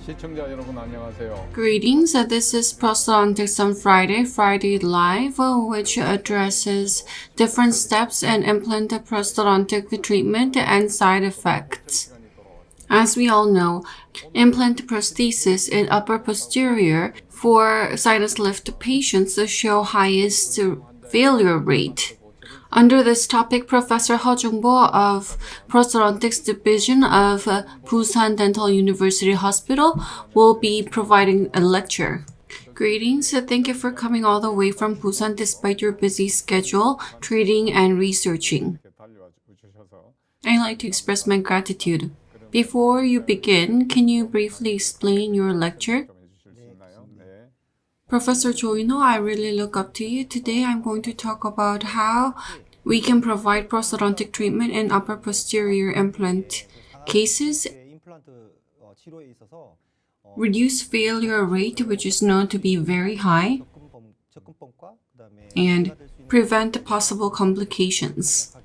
시청자 여러분 안녕하세요. Greetings, this is Prosthodontics on Friday Live, which addresses different steps in implant prosthodontic treatment and side effects. As we all know, implant prosthesis in upper posterior for sinus lift patients show highest failure rate. Under this topic, Professor Ho Jung-bo of Prosthodontics Division of Busan Dental University Hospital will be providing a lecture. Greetings, thank you for coming all the way from Busan despite your busy schedule, treating and researching. I'd like to express my gratitude. Before you begin, can you briefly explain your lecture? Professor Choi-no, I really look up to you. Today I'm going to talk about how we can provide prosthodontic treatment in upper posterior implant cases, reduce failure rate, which is known to be very high, and prevent possible complications.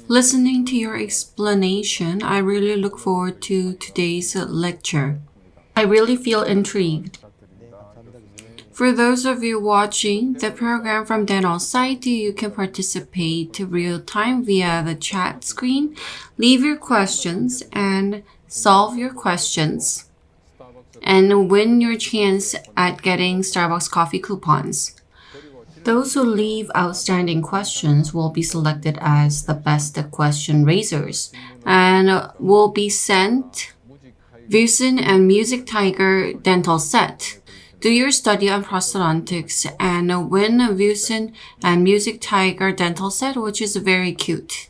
Listening to your explanation, I really look forward to today's lecture. I really feel intrigued. For those of you watching the program from Dental site, you can participate real-time via the chat screen, leave your questions, and solve your questions, and win your chance at getting Starbucks coffee coupons. Those who leave outstanding questions will be selected as the best question raisers and will be sent Vusen and Music Tiger dental set. Do your study on prosthodontics and win a Vusen and Music Tiger dental set, which is very cute.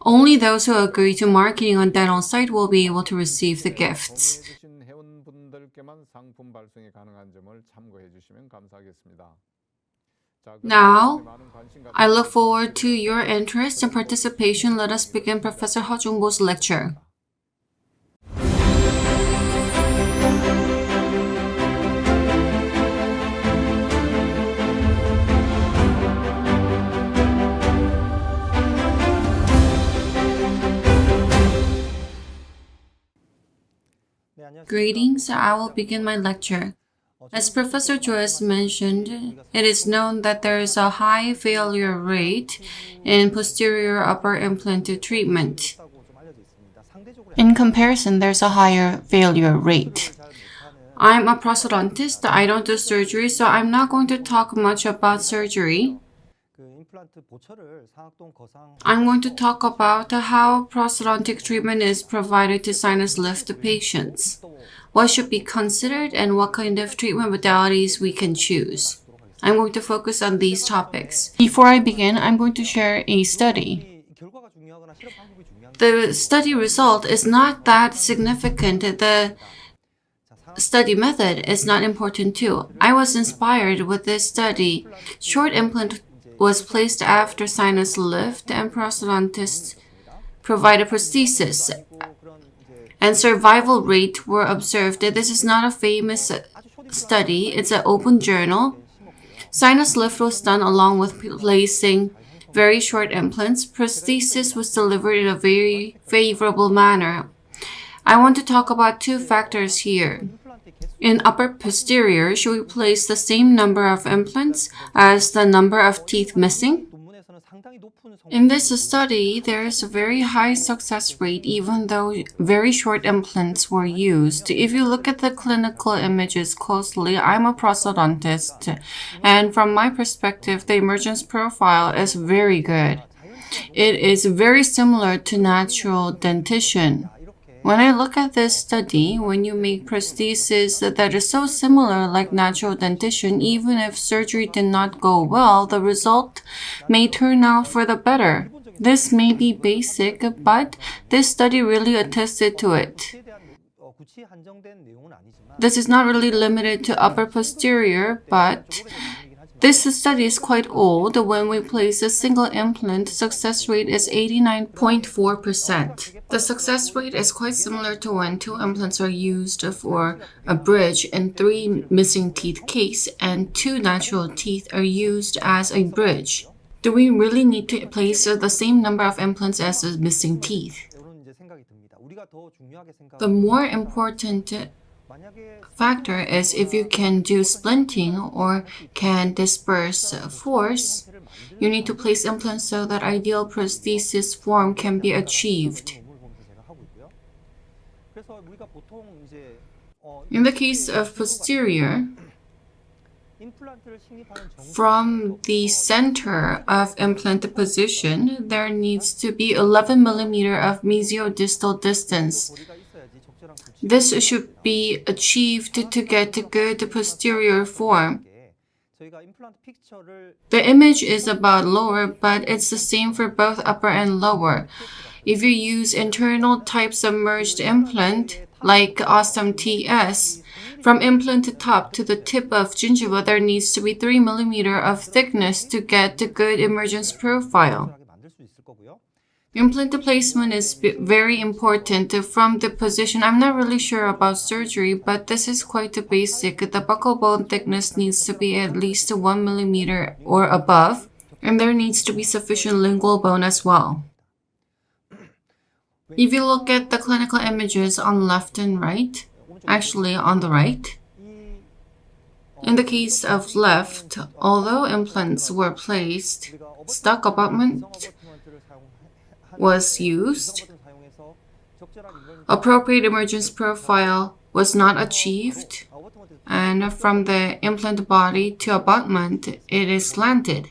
Only those who agree to marketing on dental site will be able to receive the gifts. Now, I look forward to your interest and participation. Let us begin Professor Ho Jung-bo's lecture. Greetings, I will begin my lecture. As Professor Joyce mentioned, it is known that there is a high failure rate in posterior upper implant treatment. In comparison, there's a higher failure rate. I'm a prosthodontist. I don't do surgery, so I'm not going to talk much about surgery. I'm going to talk about how prosthodontic treatment is provided to sinus lift patients, what should be considered, and what kind of treatment modalities we can choose. I'm going to focus on these topics. Before I begin, I'm going to share a study. The study result is not that significant. The study method is not important too. I was inspired with this study. Short implant was placed after sinus lift and prosthodontists provided prosthesis, and survival rate were observed. This is not a famous study. It's an open journal. Sinus lift was done along with placing very short implants. Prosthesis was delivered in a very favorable manner. I want to talk about two factors here. In upper posterior, should we place the same number of implants as the number of teeth missing? In this study, there is a very high success rate even though very short implants were used. If you look at the clinical images closely, I'm a prosthodontist, and from my perspective, the emergence profile is very good. It is very similar to natural dentition. When I look at this study, when you make prosthesis that is so similar like natural dentition, even if surgery did not go well, the result may turn out for the better. This may be basic, but this study really attested to it. This is not really limited to upper posterior, but this study is quite old. When we place a single implant, success rate is 89.4%. The success rate is quite similar to when two implants are used for a bridge in 3 missing teeth case and 2 natural teeth are used as a bridge. Do we really need to place the same number of implants as the missing teeth? The more important factor is if you can do splinting or can disperse force. You need to place implants so that ideal prosthesis form can be achieved. In the case of posterior, from the center of implant position, there needs to be 11 mm of mesiodistal distance. This should be achieved to get a good posterior form. The image is about lower, but it's the same for both upper and lower. If you use internal type submerged implant, like Osstem TS, from implant top to the tip of gingiva, there needs to be 3 mm of thickness to get a good emergence profile. Implant placement is very important from the position. I'm not really sure about surgery, but this is quite basic. The buccal bone thickness needs to be at least 1 mm or above, and there needs to be sufficient lingual bone as well. If you look at the clinical images on left and right, actually on the right, in the case of left, although implants were placed, stuck abutment was used, appropriate emergence profile was not achieved, and from the implant body to abutment, it is slanted.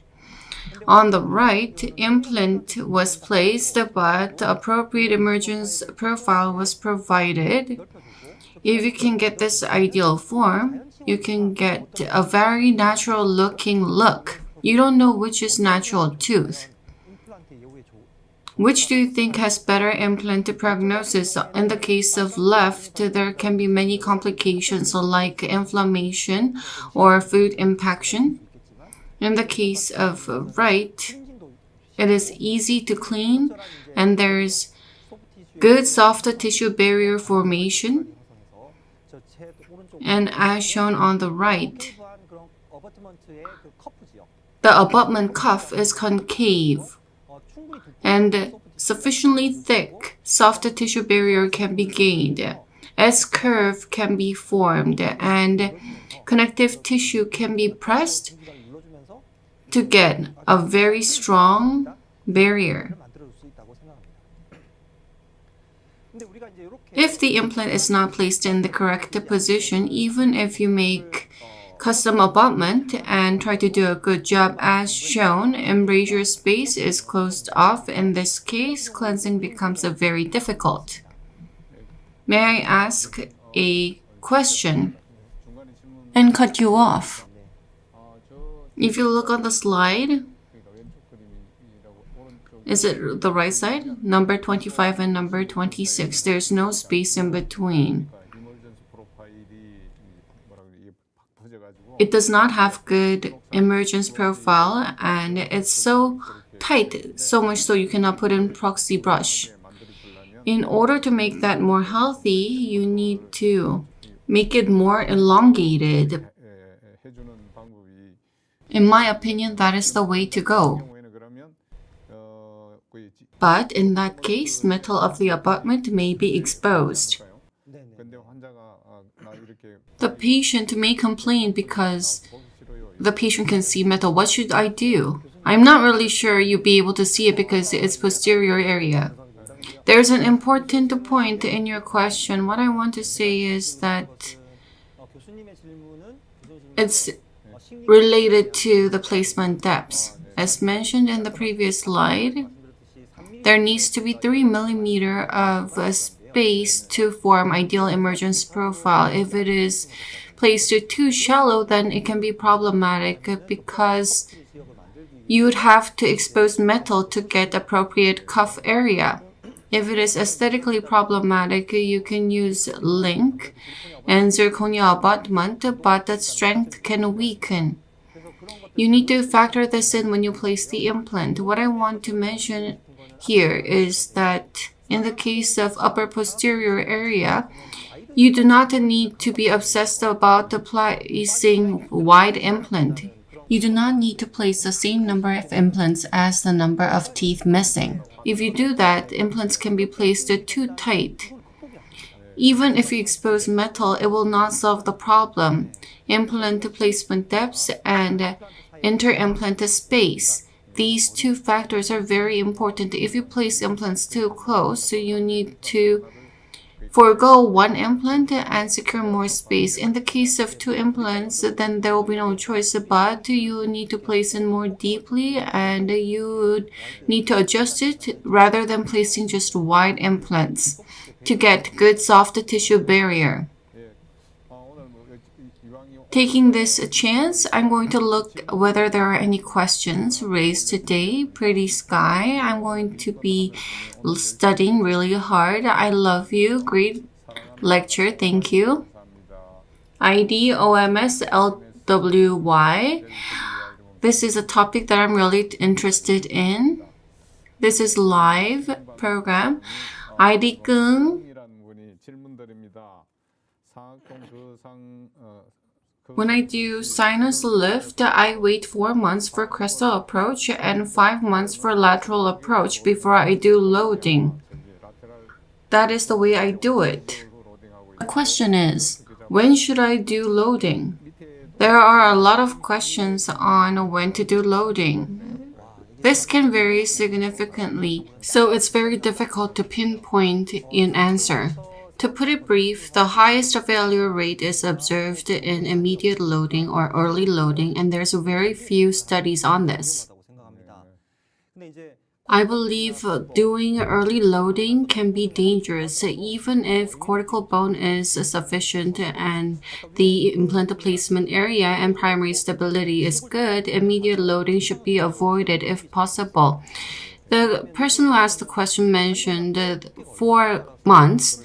On the right, implant was placed, but the appropriate emergence profile was provided. If you can get this ideal form, you can get a very natural looking look. You don't know which is natural tooth. Which do you think has better implant prognosis? In the case of left, there can be many complications like inflammation or food impaction. In the case of right, it is easy to clean and there's good soft tissue barrier formation. And as shown on the right, the abutment cuff is concave and sufficiently thick soft tissue barrier can be gained. S-curve can be formed and connective tissue can be pressed to get a very strong barrier. If the implant is not placed in the correct position, even if you make custom abutment and try to do a good job as shown, embrasure space is closed off. In this case, cleansing becomes very difficult. May I ask a question and cut you off? If you look on the slide, is it the right side? Number 25 and number 26. There's no space in between. It does not have good emergence profile and it's so tight, so much so you cannot put in proxy brush. In order to make that more healthy, you need to make it more elongated. In my opinion, that is the way to go. But in that case, metal of the abutment may be exposed. The patient may complain because the patient can see metal. What should I do? I'm not really sure you'll be able to see it because it's posterior area. There's an important point in your question. What I want to say is that it's related to the placement depths. As mentioned in the previous slide, there needs to be 3 mm of space to form ideal emergence profile. If it is placed too shallow, then it can be problematic because you would have to expose metal to get appropriate cuff area. If it is aesthetically problematic, you can use link and zirconia abutment, but that strength can weaken. You need to factor this in when you place the implant. What I want to mention here is that in the case of upper posterior area, you do not need to be obsessed about placing wide implant. You do not need to place the same number of implants as the number of teeth missing. If you do that, implants can be placed too tight Even if you expose metal, it will not solve the problem. Implant placement depth and inter-implant space. These two factors are very important. If you place implants too close, so you need to forego one implant and secure more space. In the case of two implants, then there will be no choice, but you need to place it more deeply and you need to adjust it rather than placing just wide implants to get good soft tissue barrier. Taking this chance, I'm going to look whether there are any questions raised today. Pretty Sky, I'm going to be studying really hard. I love you. Great lecture. Thank you. ID OMSLWY. This is a topic that I'm really interested in. This is live program. ID Kung. When I do sinus lift, I wait 4 months for crestal approach and 5 months for lateral approach before I do loading. That is the way I do it. The question is, when should I do loading? There are a lot of questions on when to do loading. This can vary significantly, so it's very difficult to pinpoint an answer. To put it brief, the highest failure rate is observed in immediate loading or early loading, and there's very few studies on this. I believe doing early loading can be dangerous even if cortical bone is sufficient and the implant placement area and primary stability is good. Immediate loading should be avoided if possible. The person who asked the question mentioned 4 months.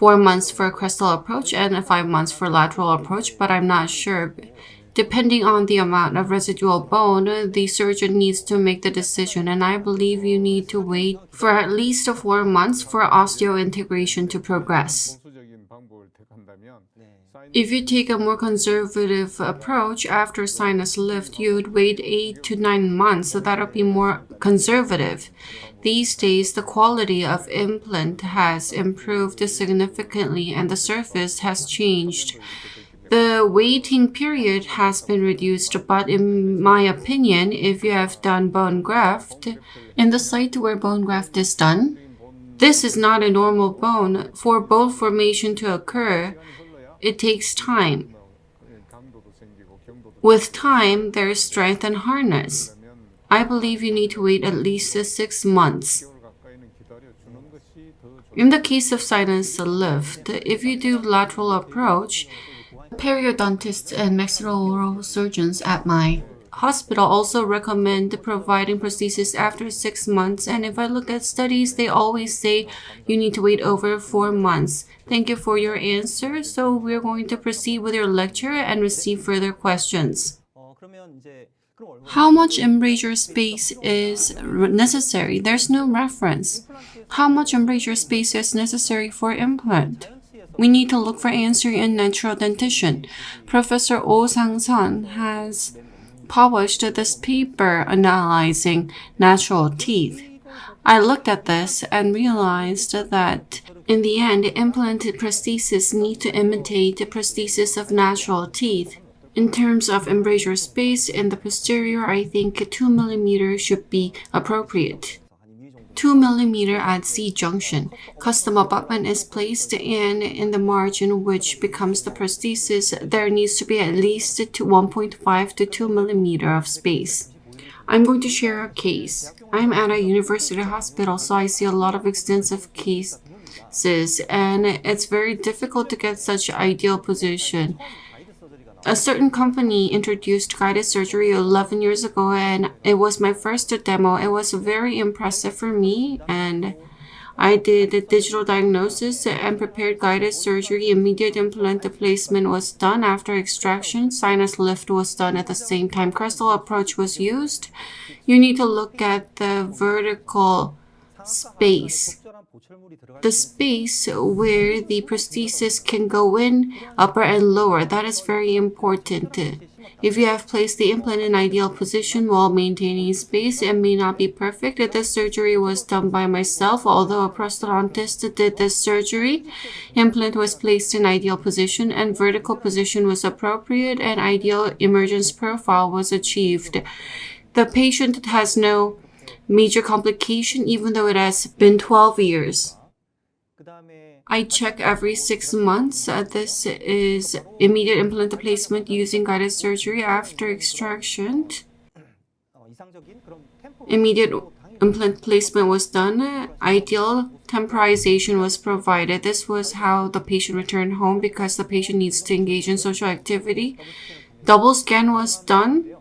4 months for crestal approach and 5 months for lateral approach, but I'm not sure. Depending on the amount of residual bone, the surgeon needs to make the decision, and I believe you need to wait for at least 4 months for osseointegration to progress. If you take a more conservative approach after sinus lift, you'd wait 8 to 9 months, so that'll be more conservative. These days, the quality of implant has improved significantly and the surface has changed. The waiting period has been reduced, but in my opinion, if you have done bone graft, in the site where bone graft is done, this is not a normal bone. For bone formation to occur, it takes time. With time, there is strength and hardness. I believe you need to wait at least 6 months. In the case of sinus lift, if you do lateral approach, periodontists and maxillofacial surgeons at my hospital also recommend providing prosthesis after 6 months, and if I look at studies, they always say you need to wait over 4 months. Thank you for your answer. So we're going to proceed with your lecture and receive further questions. How much embrasure space is necessary? There's no reference. How much embrasure space is necessary for implant? We need to look for answer in natural dentition. Professor Oh Sang-sun has published this paper analyzing natural teeth. I looked at this and realized that in the end, implanted prosthesis need to imitate the prosthesis of natural teeth. In terms of embrasure space in the posterior, I think 2 mm should be appropriate. 2 mm at C-junction. Custom abutment is placed and in the margin which becomes the prosthesis, there needs to be at least 1.5 to 2 mm of space. I'm going to share a case. I'm at a university hospital, so I see a lot of extensive cases, and it's very difficult to get such ideal position. A certain company introduced guided surgery 11 years ago, and it was my first demo. It was very impressive for me, and I did a digital diagnosis and prepared guided surgery. Immediate implant placement was done after extraction. Sinus lift was done at the same time. Crestal approach was used. You need to look at the vertical space. The space where the prosthesis can go in, upper and lower, that is very important. If you have placed the implant in ideal position while maintaining space, it may not be perfect. This surgery was done by myself. Although a prosthodontist did this surgery, implant was placed in ideal position and vertical position was appropriate and ideal emergence profile was achieved. The patient has no major complication even though it has been 12 years. I check every 6 months. This is immediate implant placement using guided surgery after extraction. Immediate implant placement was done. Ideal temporization was provided. This was how the patient returned home because the patient needs to engage in social activity. Double scan was done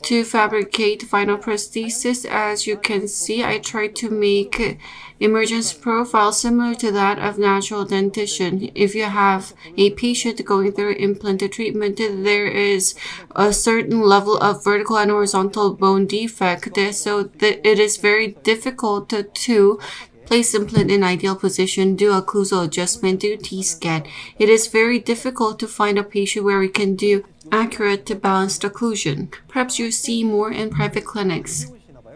to fabricate final prosthesis. As you can see, I tried to make emergence profile similar to that of natural dentition. If you have a patient going through implant treatment, there is a certain level of vertical and horizontal bone defect, so it is very difficult to place implant in ideal position, do occlusal adjustment, do T-scan. It is very difficult to find a patient where we can do accurate balanced occlusion. Perhaps you see more in private clinics.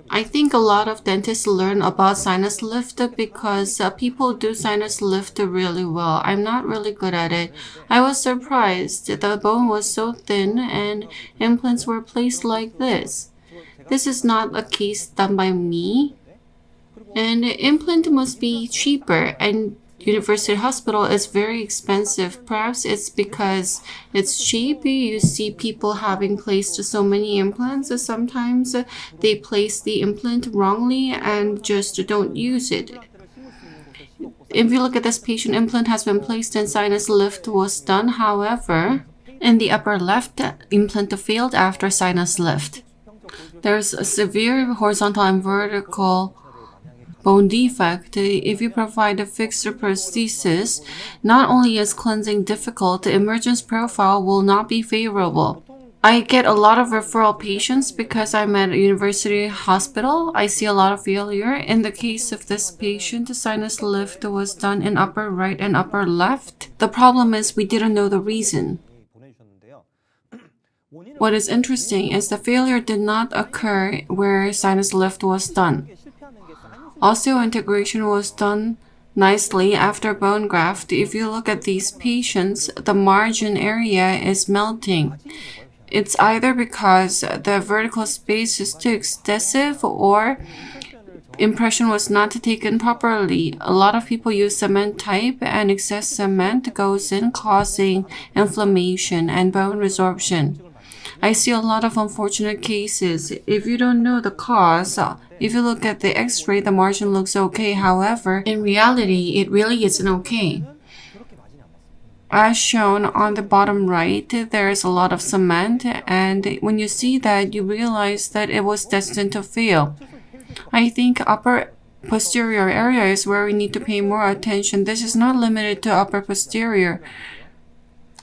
I think a lot of dentists learn about sinus lift because people do sinus lift really well. I'm not really good at it. I was surprised. The bone was so thin and implants were placed like this. This is not a case done by me. And implant must be cheaper, and University Hospital is very expensive. Perhaps it's because it's cheap. You see people having placed so many implants. Sometimes they place the implant wrongly and just don't use it. If you look at this patient, implant has been placed and sinus lift was done. However, in the upper left, implant failed after sinus lift. There's a severe horizontal and vertical bone defect. If you provide a fixed prosthesis, not only is cleansing difficult, the emergence profile will not be favorable. I get a lot of referral patients because I'm at a university hospital. I see a lot of failure. In the case of this patient, sinus lift was done in upper right and upper left. The problem is we didn't know the reason. What is interesting is the failure did not occur where sinus lift was done. Osseointegration was done nicely after bone graft. If you look at these patients, the margin area is melting. It's either because the vertical space is too excessive or impression was not taken properly. A lot of people use cement type and excess cement goes in, causing inflammation and bone resorption. I see a lot of unfortunate cases. If you don't know the cause, if you look at the x-ray, the margin looks okay. However, in reality, it really isn't okay. As shown on the bottom right, there is a lot of cement, and when you see that, you realize that it was destined to fail. I think upper posterior area is where we need to pay more attention. This is not limited to upper posterior.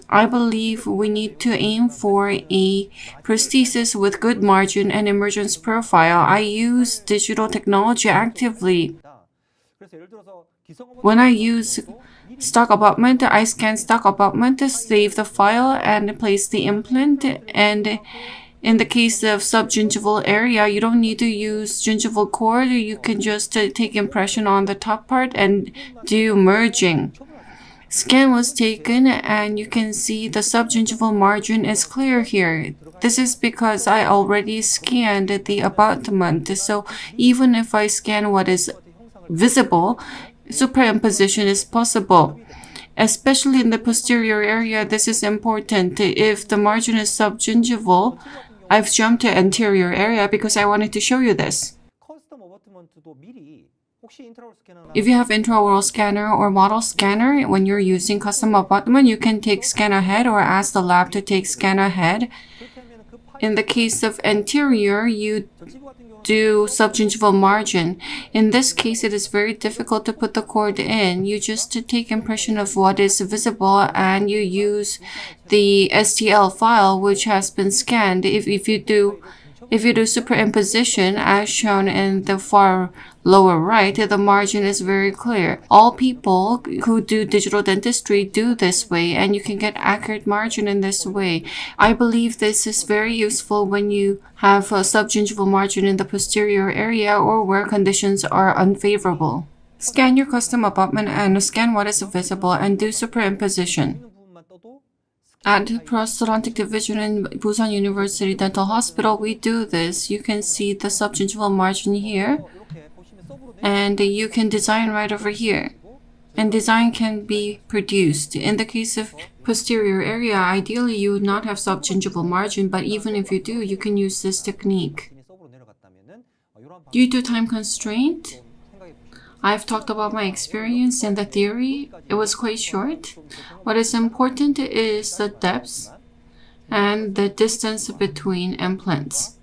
I believe we need to aim for a prosthesis with good margin and emergence profile. I use digital technology actively. When I use stock abutment, I scan stock abutment to save the file and place the implant. And in the case of subgingival area, you don't need to use gingival cord. You can just take impression on the top part and do merging. Scan was taken and you can see the subgingival margin is clear here. This is because I already scanned the abutment. So even if I scan what is visible, superimposition is possible. Especially in the posterior area, this is important. If the margin is subgingival, I've jumped to anterior area because I wanted to show you this. If you have intraoral scanner or model scanner, when you're using custom abutment, you can take scan ahead or ask the lab to take scan ahead. In the case of anterior, you do subgingival margin. In this case, it is very difficult to put the cord in. You just take impression of what is visible and you use the STL file which has been scanned. If you do If you do superimposition, as shown in the far lower right, the margin is very clear. All people who do digital dentistry do this way, and you can get accurate margin in this way. I believe this is very useful when you have a subgingival margin in the posterior area or where conditions are unfavorable. Scan your custom abutment and scan what is visible and do superimposition. At Prosthodontic Division in Busan University Dental Hospital, we do this. You can see the subgingival margin here, and you can design right over here. And design can be produced. In the case of posterior area, ideally you would not have subgingival margin, but even if you do, you can use this technique. Due to time constraint, I've talked about my experience and the theory. It was quite short. What is important is the depth and the distance between implants.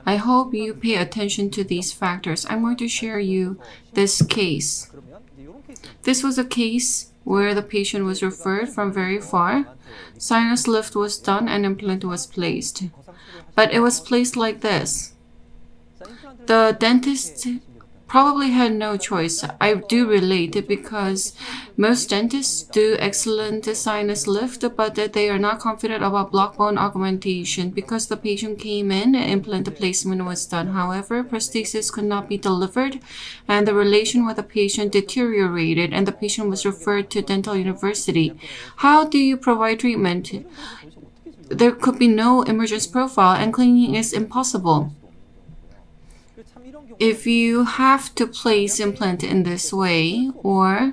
I hope you pay attention to these factors. I'm going to share you this case. This was a case where the patient was referred from very far. Sinus lift was done and implant was placed. But it was placed like this. The dentist probably had no choice. I do relate because most dentists do excellent sinus lift, but they are not confident about block bone augmentation because the patient came in and implant placement was done. However, prosthesis could not be delivered and the relation with the patient deteriorated and the patient was referred to dental university. How do you provide treatment? There could be no emergence profile and cleaning is impossible. If you have to place implant in this way, or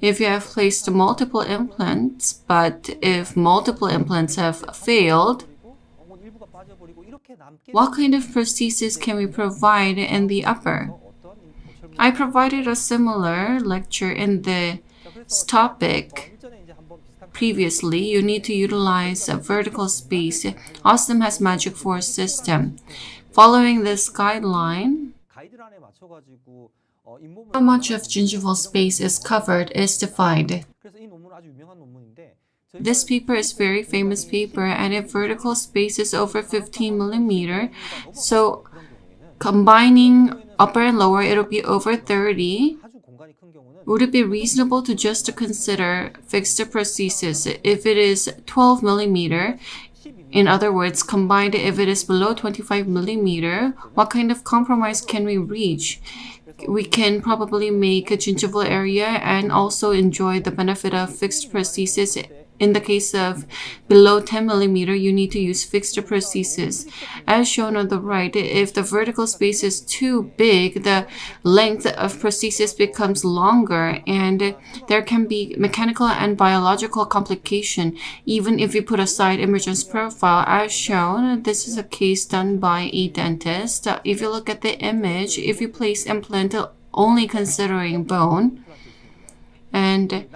if you have placed multiple implants, but if multiple implants have failed, what kind of prosthesis can we provide in the upper? I provided a similar lecture in this topic previously. You need to utilize a vertical space. Osstem has Magic 4 system. Following this guideline, how much of gingival space is covered is defined. This paper is a very famous paper, and if vertical space is over 15 millimeter, so combining upper and lower, it'll be over 30. Would it be reasonable to just consider fixed prosthesis if it is 12 millimeter? In other words, combined if it is below 25 millimeter, what kind of compromise can we reach? We can probably make a gingival area and also enjoy the benefit of fixed prosthesis. In the case of below 10 millimeter, you need to use fixed prosthesis. As shown on the right, if the vertical space is too big, the length of prosthesis becomes longer and there can be mechanical and biological complication even if you put aside emergence profile. As shown, this is a case done by a dentist. If you look at the image, if you place implant only considering bone, and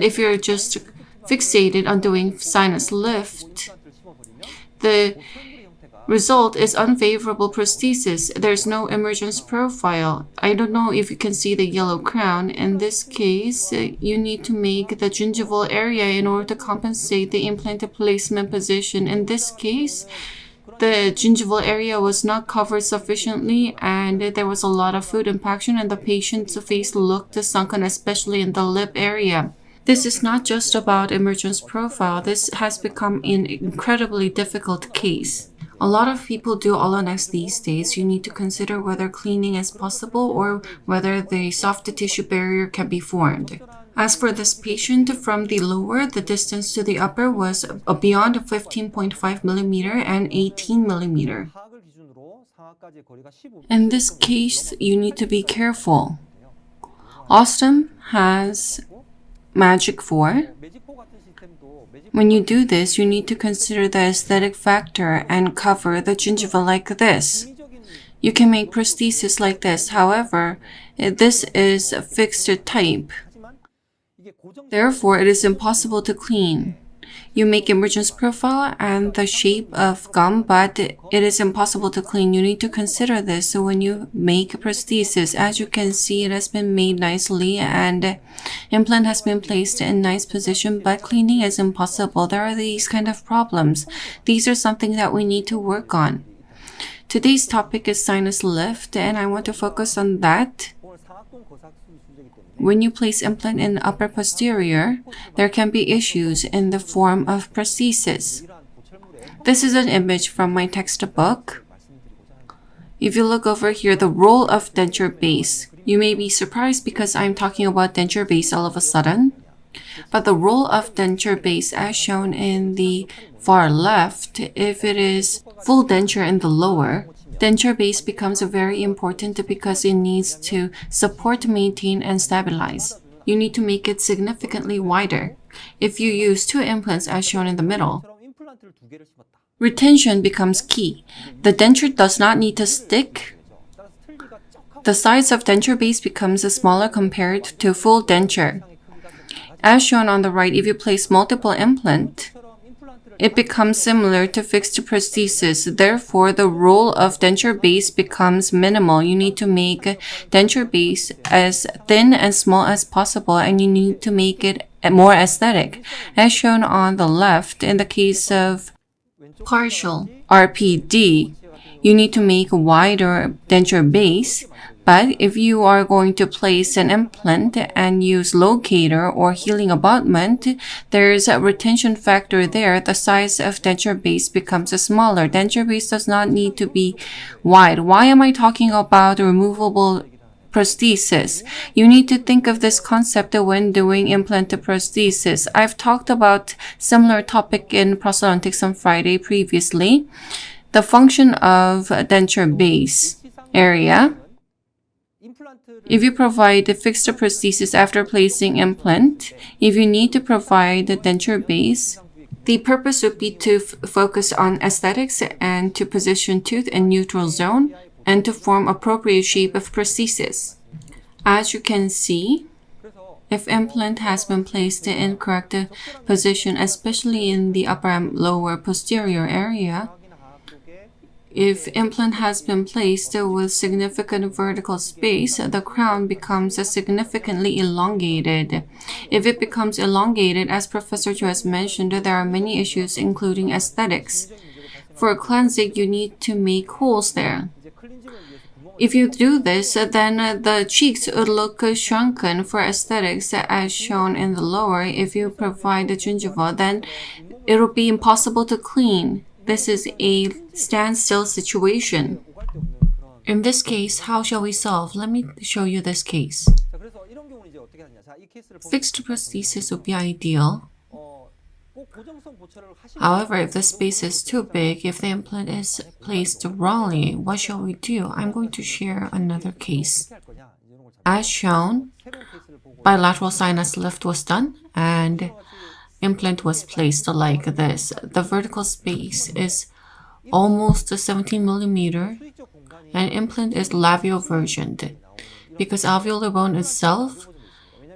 if you're just fixated on doing sinus lift, the result is unfavorable prosthesis. There's no emergence profile. I don't know if you can see the yellow crown. In this case, you need to make the gingival area in order to compensate the implant placement position. In this case, the gingival area was not covered sufficiently and there was a lot of food impaction and the patient's face looked sunken, especially in the lip area. This is not just about emergence profile. This has become an incredibly difficult case. A lot of people do All-on-X these days. You need to consider whether cleaning is possible or whether the soft tissue barrier can be formed. As for this patient, from the lower, the distance to the upper was beyond 15.5 millimeter and 18 millimeter. In this case, you need to be careful. Osstem has Magic 4. When you do this, you need to consider the aesthetic factor and cover the gingiva like this. You can make prosthesis like this. However, this is a fixed type. Therefore, it is impossible to clean. You make emergence profile and the shape of gum, but it is impossible to clean. You need to consider this when you make prosthesis. As you can see, it has been made nicely and implant has been placed in nice position, but cleaning is impossible. There are these kind of problems. These are something that we need to work on. Today's topic is sinus lift, and I want to focus on that. When you place implant in upper posterior, there can be issues in the form of prosthesis. This is an image from my textbook. If you look over here, the role of denture base. You may be surprised because I'm talking about denture base all of a sudden. But the role of denture base as shown in the far left, if it is full denture in the lower, denture base becomes very important because it needs to support, maintain, and stabilize. You need to make it significantly wider. If you use 2 implants as shown in the middle, retention becomes key. The denture does not need to stick. The size of denture base becomes smaller compared to full denture. As shown on the right, if you place multiple implants, it becomes similar to fixed prosthesis. Therefore, the role of denture base becomes minimal. You need to make denture base as thin and small as possible, and you need to make it more aesthetic. As shown on the left, in the case of partial RPD, you need to make a wider denture base. But if you are going to place an implant and use locator or healing abutment, there's a retention factor there. The size of denture base becomes smaller. Denture base does not need to be wide. Why am I talking about removable prosthesis? You need to think of this concept when doing implant prosthesis. I've talked about similar topic in prosthodontics on Friday previously. The function of denture base area. If you provide the fixed prosthesis after placing implant, if you need to provide the denture base, the purpose would be to focus on aesthetics and to position tooth in neutral zone and to form appropriate shape of prosthesis. As you can see, if implant has been placed in correct position, especially in the upper and lower posterior area, if implant has been placed with significant vertical space, the crown becomes significantly elongated. If it becomes elongated, as Professor Cho has mentioned, there are many issues including aesthetics. For cleansing, you need to make holes there. If you do this, then the cheeks would look shrunken for aesthetics as shown in the lower. If you provide the gingiva, then it will be impossible to clean. This is a standstill situation. In this case, how shall we solve? Let me show you this case. Fixed prosthesis would be ideal. However, if the space is too big, if the implant is placed wrongly, what shall we do? I'm going to share another case. As shown, bilateral sinus lift was done and implant was placed like this. The vertical space is almost 17 millimeter and implant is labial versioned. Because alveolar bone itself,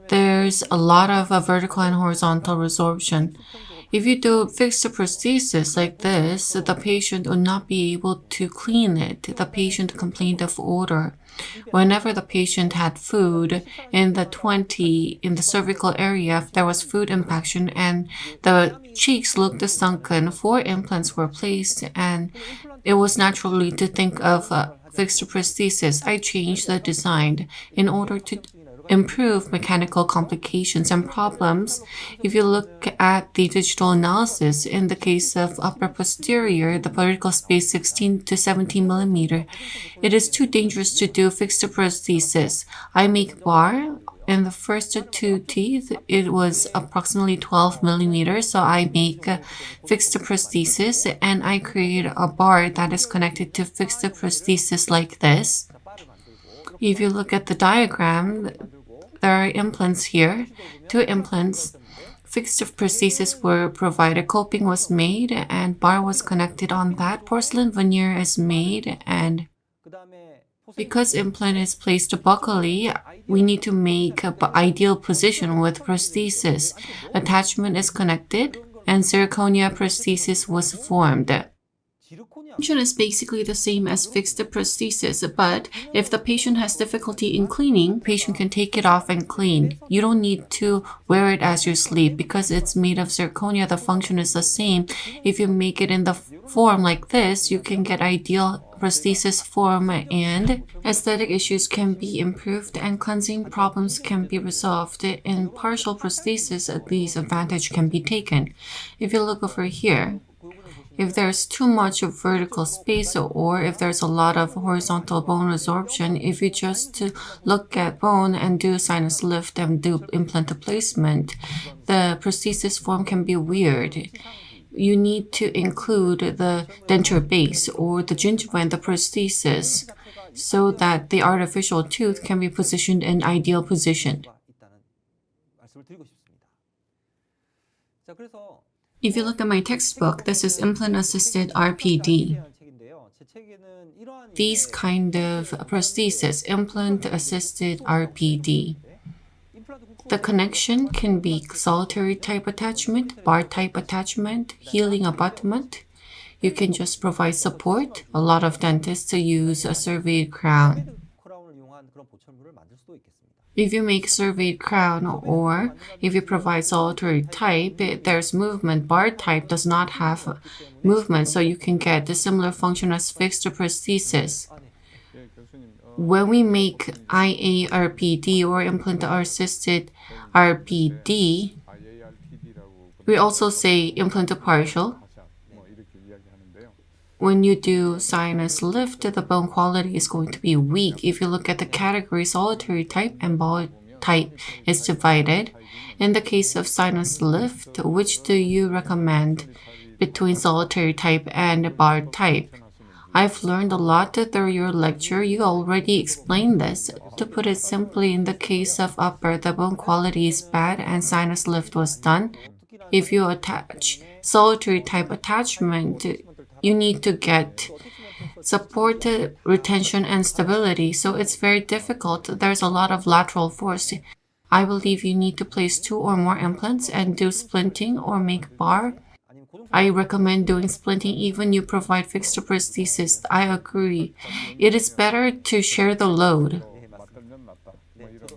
there's a lot of vertical and horizontal resorption. If you do fixed prosthesis like this, the patient would not be able to clean it. The patient complained of odor. Whenever the patient had food in the cervical area, there was food impaction and the cheeks looked sunken. 4 implants were placed and it was naturally to think of fixed prosthesis. I changed the design in order to improve mechanical complications and problems. If you look at the digital analysis, in the case of upper posterior, the vertical space 16 to 17 millimeter, it is too dangerous to do fixed prosthesis. I make bar. In the first 2 teeth, it was approximately 12 millimeters, so I make fixed prosthesis and I create a bar that is connected to fixed prosthesis like this. If you look at the diagram, there are implants here, 2 implants. Fixed prosthesis were provided, coping was made, and bar was connected on that. Porcelain veneer is made, and because implant is placed buccally, we need to make an ideal position with prosthesis. Attachment is connected. and zirconia prosthesis was formed. Function is basically the same as fixed prosthesis, but if the patient has difficulty in cleaning, patient can take it off and clean. You don't need to wear it as you sleep because it's made of zirconia. The function is the same. If you make it in the form like this, you can get ideal prosthesis form and aesthetic issues can be improved and cleansing problems can be resolved. In partial prosthesis, these advantage can be taken. If you look over here, if there's too much of vertical space or if there's a lot of horizontal bone resorption, if you just look at bone and do sinus lift and do implant placement, the prosthesis form can be weird. You need to include the denture base or the gingiva in the prosthesis so that the artificial tooth can be positioned in ideal position. If you look at my textbook, this is implant-assisted RPD. These kind of prosthesis, implant-assisted RPD. The connection can be solitary type attachment, bar type attachment, healing abutment. You can just provide support. A lot of dentists use a surveyed crown. If you make surveyed crown or if you provide solitary type, there's movement. Bar type does not have movement, so you can get the similar function as fixed prosthesis. When we make IARPD or implant-assisted RPD, we also say implant partial. When you do sinus lift, the bone quality is going to be weak. If you look at the category, solitary type and ball type is divided. In the case of sinus lift, which do you recommend between solitary type and bar type? I've learned a lot through your lecture. You already explained this. To put it simply, in the case of upper, the bone quality is bad and sinus lift was done. If you attach solitary type attachment, you need to get support, retention, and stability. So it's very difficult. There's a lot of lateral force. I believe you need to place 2 or more implants and do splinting or make bar. I recommend doing splinting even you provide fixed prosthesis. I agree. It is better to share the load.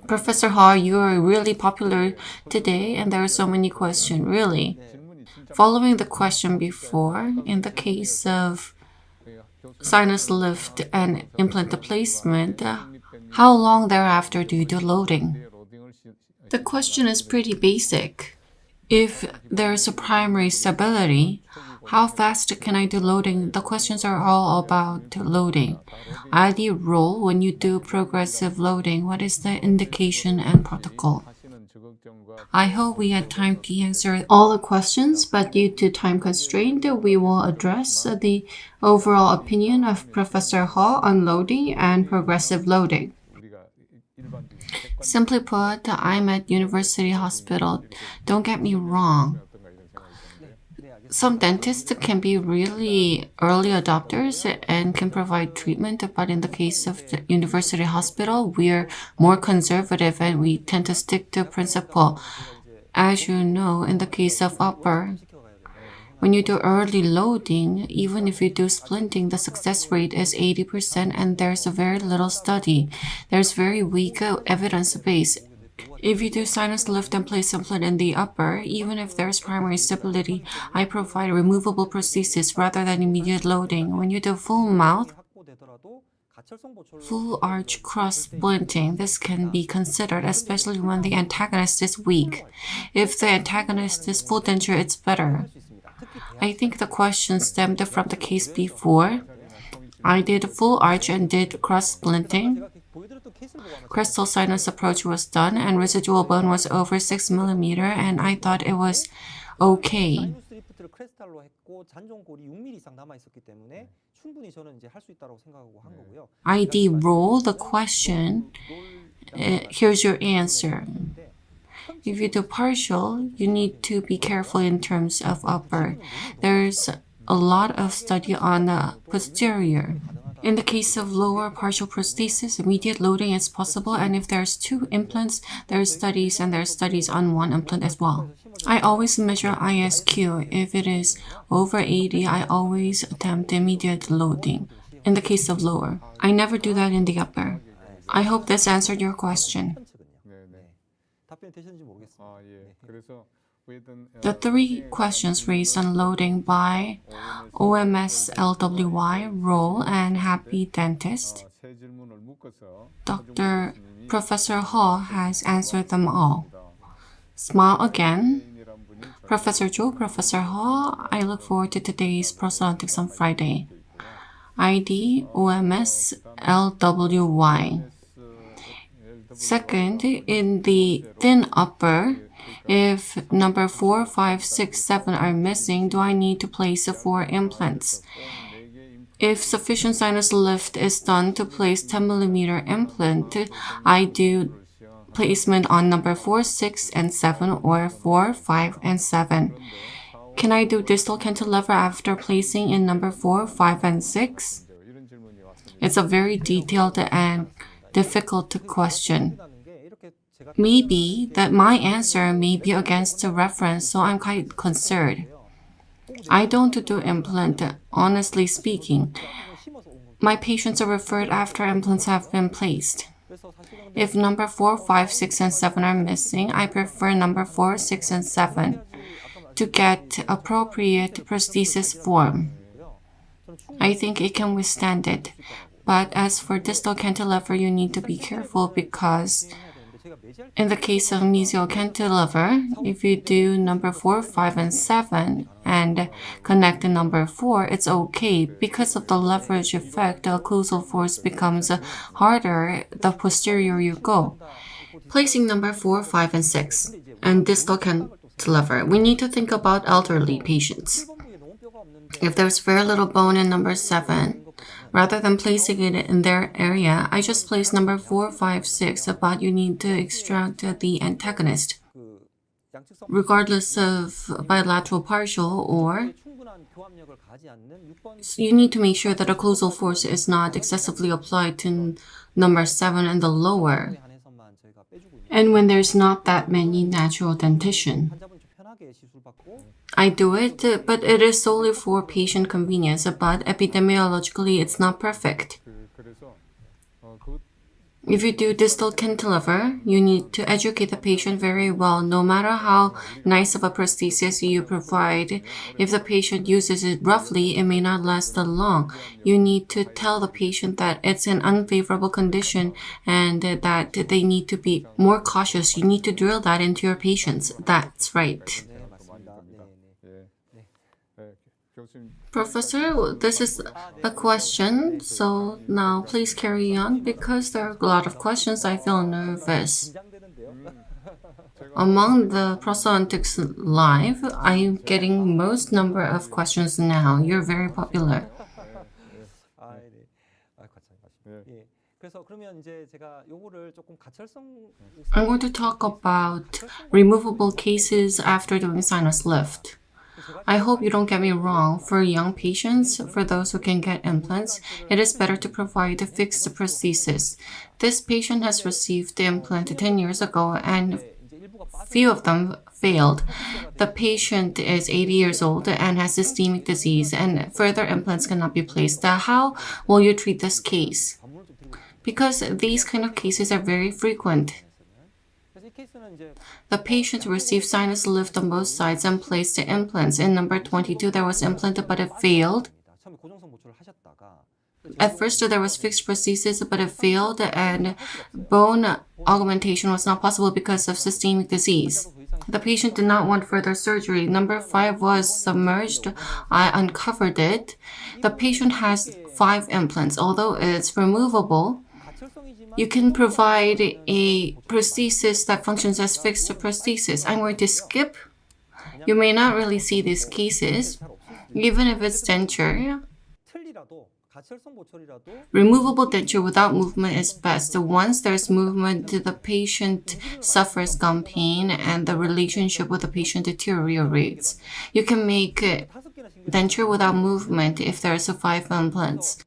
Professor Ha, you are really popular today and there are so many questions. Really? Following the question before, in the case of sinus lift and implant placement, how long thereafter do you do loading? The question is pretty basic. If there is a primary stability, how fast can I do loading? The questions are all about loading. ID role when you do progressive loading, what is the indication and protocol? I hope we had time to answer all the questions, but due to time constraint, we will address the overall opinion of Professor Ha on loading and progressive loading. Simply put, I'm at University Hospital. Don't get me wrong. Some dentists can be really early adopters and can provide treatment, but in the case of the University Hospital, we're more conservative and we tend to stick to principle. As you know, in the case of upper, when you do early loading, even if you do splinting, the success rate is 80% and there's a very little study. There's very weak evidence base. If you do sinus lift and place implant in the upper, even if there's primary stability, I provide removable prosthesis rather than immediate loading. When you do full mouth, full arch cross splinting, this can be considered, especially when the antagonist is weak. If the antagonist is full denture, it's better. I think the question stemmed from the case before. I did full arch and did cross splinting. Crystal sinus approach was done and residual bone was over 6 mm and I thought it was okay. ID role, the question, here's your answer. If you do partial, you need to be careful in terms of upper. There's a lot of study on the posterior. In the case of lower partial prosthesis, immediate loading is possible, and if there's 2 implants, there are studies on 1 implant as well. I always measure ISQ. If it is over 80, I always attempt immediate loading. In the case of lower, I never do that in the upper. I hope this answered your question. The 3 questions raised on loading by OMSLWY, Roll, and Happy Dentist, Professor Hall has answered them all. Smile again. Professor Joe, Professor Hall, I look forward to today's prosthodontics on Friday. ID OMSLWY. Second, in the thin upper, if number 4, 5, 6, 7 are missing, do I need to place 4 implants? If sufficient sinus lift is done to place 10mm implant, I do placement on number 4, 6, and 7 or 4, 5, and 7. Can I do distal cantilever after placing in number 4, 5, and 6? It's a very detailed and difficult question. Maybe that my answer may be against the reference, so I'm quite concerned. I don't do implant, honestly speaking. My patients are referred after implants have been placed. If number 4, 5, 6, and 7 are missing, I prefer number 4, 6, and 7 to get appropriate prosthesis form. I think it can withstand it. But as for distal cantilever, you need to be careful because in the case of mesial cantilever, if you do number 4, 5, and 7 and connect the number 4, it's okay. Because of the leverage effect, the occlusal force becomes harder the posterior you go. Placing number 4, 5, and 6 and distal cantilever, we need to think about elderly patients. If there's very little bone in number 7, rather than placing it in their area, I just place number 4, 5, 6, but you need to extract the antagonist. Regardless of bilateral partial or you need to make sure that occlusal force is not excessively applied to number 7 and the lower. And when there's not that many natural dentition, I do it, but it is solely for patient convenience, but epidemiologically it's not perfect. If you do distal cantilever, you need to educate the patient very well. No matter how nice of a prosthesis you provide, if the patient uses it roughly, it may not last that long. You need to tell the patient that it's an unfavorable condition and that they need to be more cautious. You need to drill that into your patients. That's right. Professor, this is a question, so now please carry on because there are a lot of questions. I feel nervous. Among the Prosthodontics Live, I'm getting most number of questions now. You're very popular. I'm going to talk about removable cases after doing sinus lift. I hope you don't get me wrong. For young patients, for those who can get implants, it is better to provide a fixed prosthesis. This patient has received the implant 10 years ago and few of them failed. The patient is 80 years old and has systemic disease and further implants cannot be placed. How will you treat this case? Because these kind of cases are very frequent. The patient received sinus lift on both sides and placed the implants. In number 22, there was implanted, but it failed. At first, there was fixed prosthesis, but it failed, and bone augmentation was not possible because of systemic disease. The patient did not want further surgery. Number 5 was submerged. I uncovered it. The patient has 5 implants. Although it's removable, you can provide a prosthesis that functions as fixed prosthesis. I'm going to skip. You may not really see these cases, even if it's denture. Removable denture without movement is best. Once there's movement, the patient suffers gum pain and the relationship with the patient deteriorates. You can make denture without movement if there's 5 implants.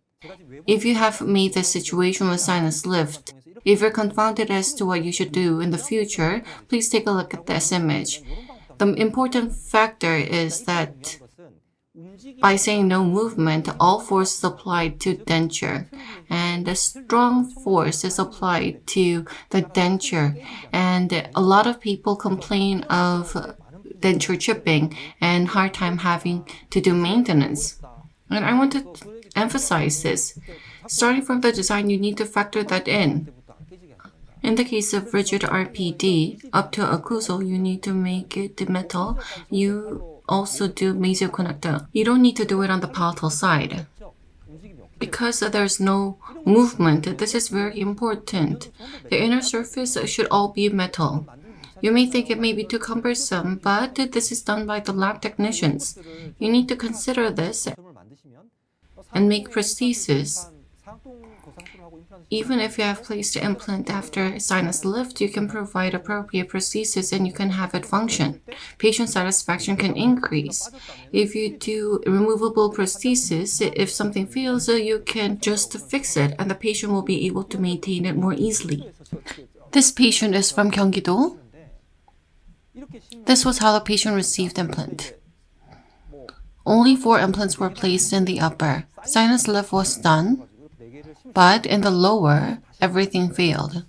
If you have made this situation with sinus lift, if you're confounded as to what you should do in the future, please take a look at this image. The important factor is that by saying no movement, all force is applied to denture, and a strong force is applied to the denture. And a lot of people complain of denture chipping and hard time having to do maintenance. And I want to emphasize this. Starting from the design, you need to factor that in. In the case of rigid RPD, up to occlusal, you need to make it metal. You also do mesioconductor. You don't need to do it on the palatal side. Because there's no movement, this is very important. The inner surface should all be metal. You may think it may be too cumbersome, but this is done by the lab technicians. You need to consider this and make prosthesis. Even if you have placed the implant after sinus lift, you can provide appropriate prosthesis and you can have it function. Patient satisfaction can increase. If you do removable prosthesis, if something fails, you can just fix it and the patient will be able to maintain it more easily. This patient is from Gyeonggi-do. This was how the patient received the implant. Only 4 implants were placed in the upper. Sinus lift was done, but in the lower, everything failed.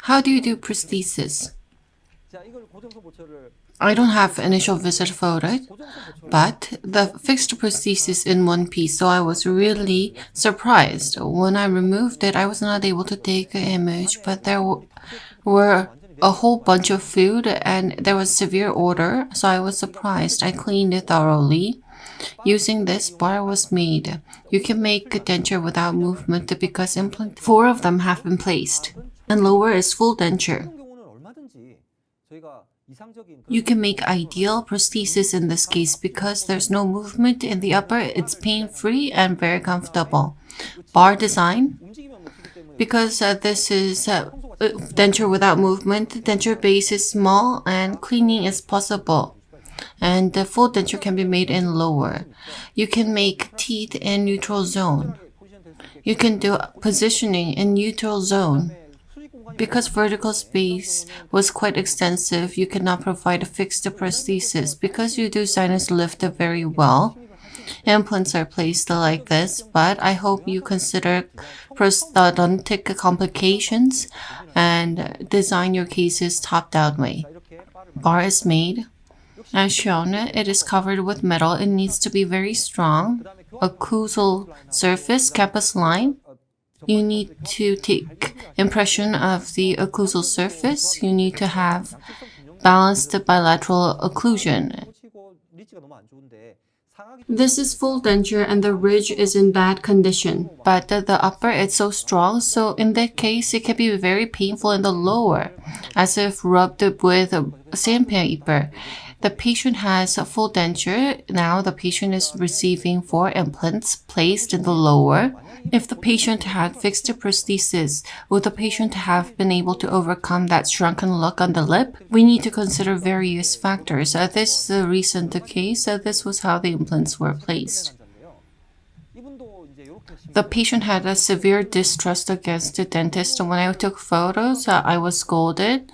How do you do prosthesis? I don't have initial visit photo, but the fixed prosthesis in one piece, so I was really surprised. When I removed it, I was not able to take an image, but there were a whole bunch of food and there was severe odor, so I was surprised. I cleaned it thoroughly. Using this, bar was made. You can make a denture without movement because 4 of them have been placed. And lower is full denture. You can make ideal prosthesis in this case because there's no movement in the upper. It's pain-free and very comfortable. Bar design. Because this is denture without movement, denture base is small and cleaning is possible. And the full denture can be made in lower. You can make teeth in neutral zone. You can do positioning in neutral zone. Because vertical space was quite extensive, you cannot provide a fixed prosthesis. Because you do sinus lift very well, implants are placed like this, but I hope you consider prosthodontic complications and design your cases top-down way. Bar is made. As shown, it is covered with metal. It needs to be very strong. Occlusal surface, campus line. You need to take impression of the occlusal surface. You need to have balanced bilateral occlusion. This is full denture and the ridge is in bad condition. But the upper is so strong, so in that case, it can be very painful in the lower, as if rubbed with sandpaper. The patient has a full denture. Now the patient is receiving 4 implants placed in the lower. If the patient had fixed a prosthesis, would the patient have been able to overcome that shrunken look on the lip? We need to consider various factors. This is a recent case. This was how the implants were placed. The patient had a severe distrust against the dentist. When I took photos, I was scolded.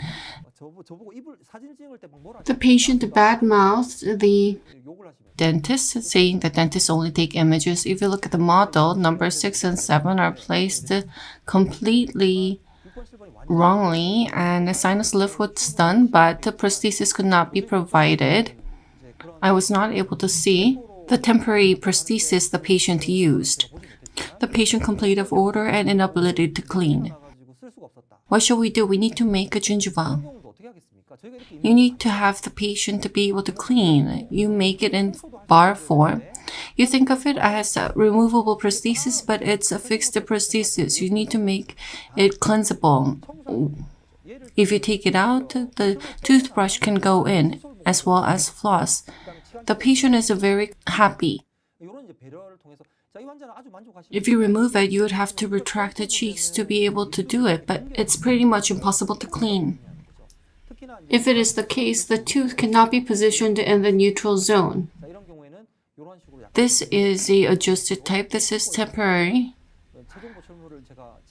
The patient badmouthed the dentist, saying the dentists only take images. If you look at the model, number 6 and 7 are placed completely wrongly, and a sinus lift was done, but the prosthesis could not be provided. I was not able to see the temporary prosthesis the patient used. The patient complained of odor and inability to clean. What shall we do? We need to make a gingiva. You need to have the patient to be able to clean. You make it in bar form. You think of it as a removable prosthesis, but it's a fixed prosthesis. You need to make it cleansable. If you take it out, the toothbrush can go in, as well as floss. The patient is very happy. If you remove it, you would have to retract the cheeks to be able to do it, but it's pretty much impossible to clean. If it is the case, the tooth cannot be positioned in the neutral zone. This is the adjusted type. This is temporary.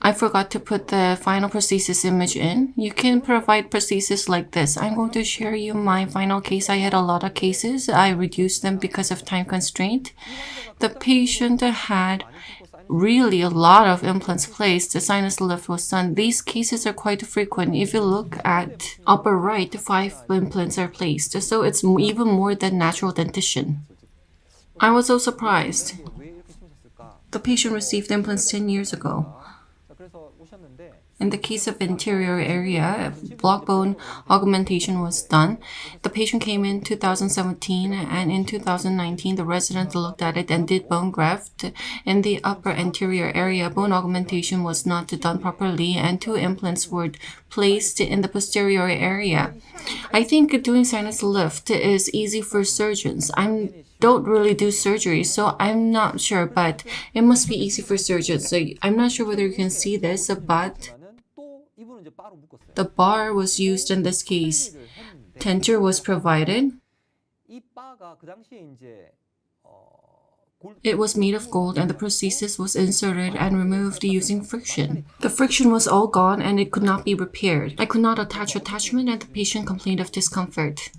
I forgot to put the final prosthesis image in. You can provide prosthesis like this. I'm going to share you my final case. I had a lot of cases. I reduced them because of time constraint. The patient had really a lot of implants placed. The sinus lift was done. These cases are quite frequent. If you look at upper right, 5 implants are placed. So it's even more than natural dentition. I was so surprised. The patient received implants 10 years ago. In the case of anterior area, block bone augmentation was done. The patient came in 2017, and in 2019, the resident looked at it and did bone graft. In the upper anterior area, bone augmentation was not done properly, and 2 implants were placed in the posterior area. I think doing sinus lift is easy for surgeons. I don't really do surgery, so I'm not sure, but it must be easy for surgeons. So I'm not sure whether you can see this, but the bar was used in this case. Denture was provided. It was made of gold, and the prosthesis was inserted and removed using friction. The friction was all gone and it could not be repaired. I could not attach attachment, and the patient complained of discomfort.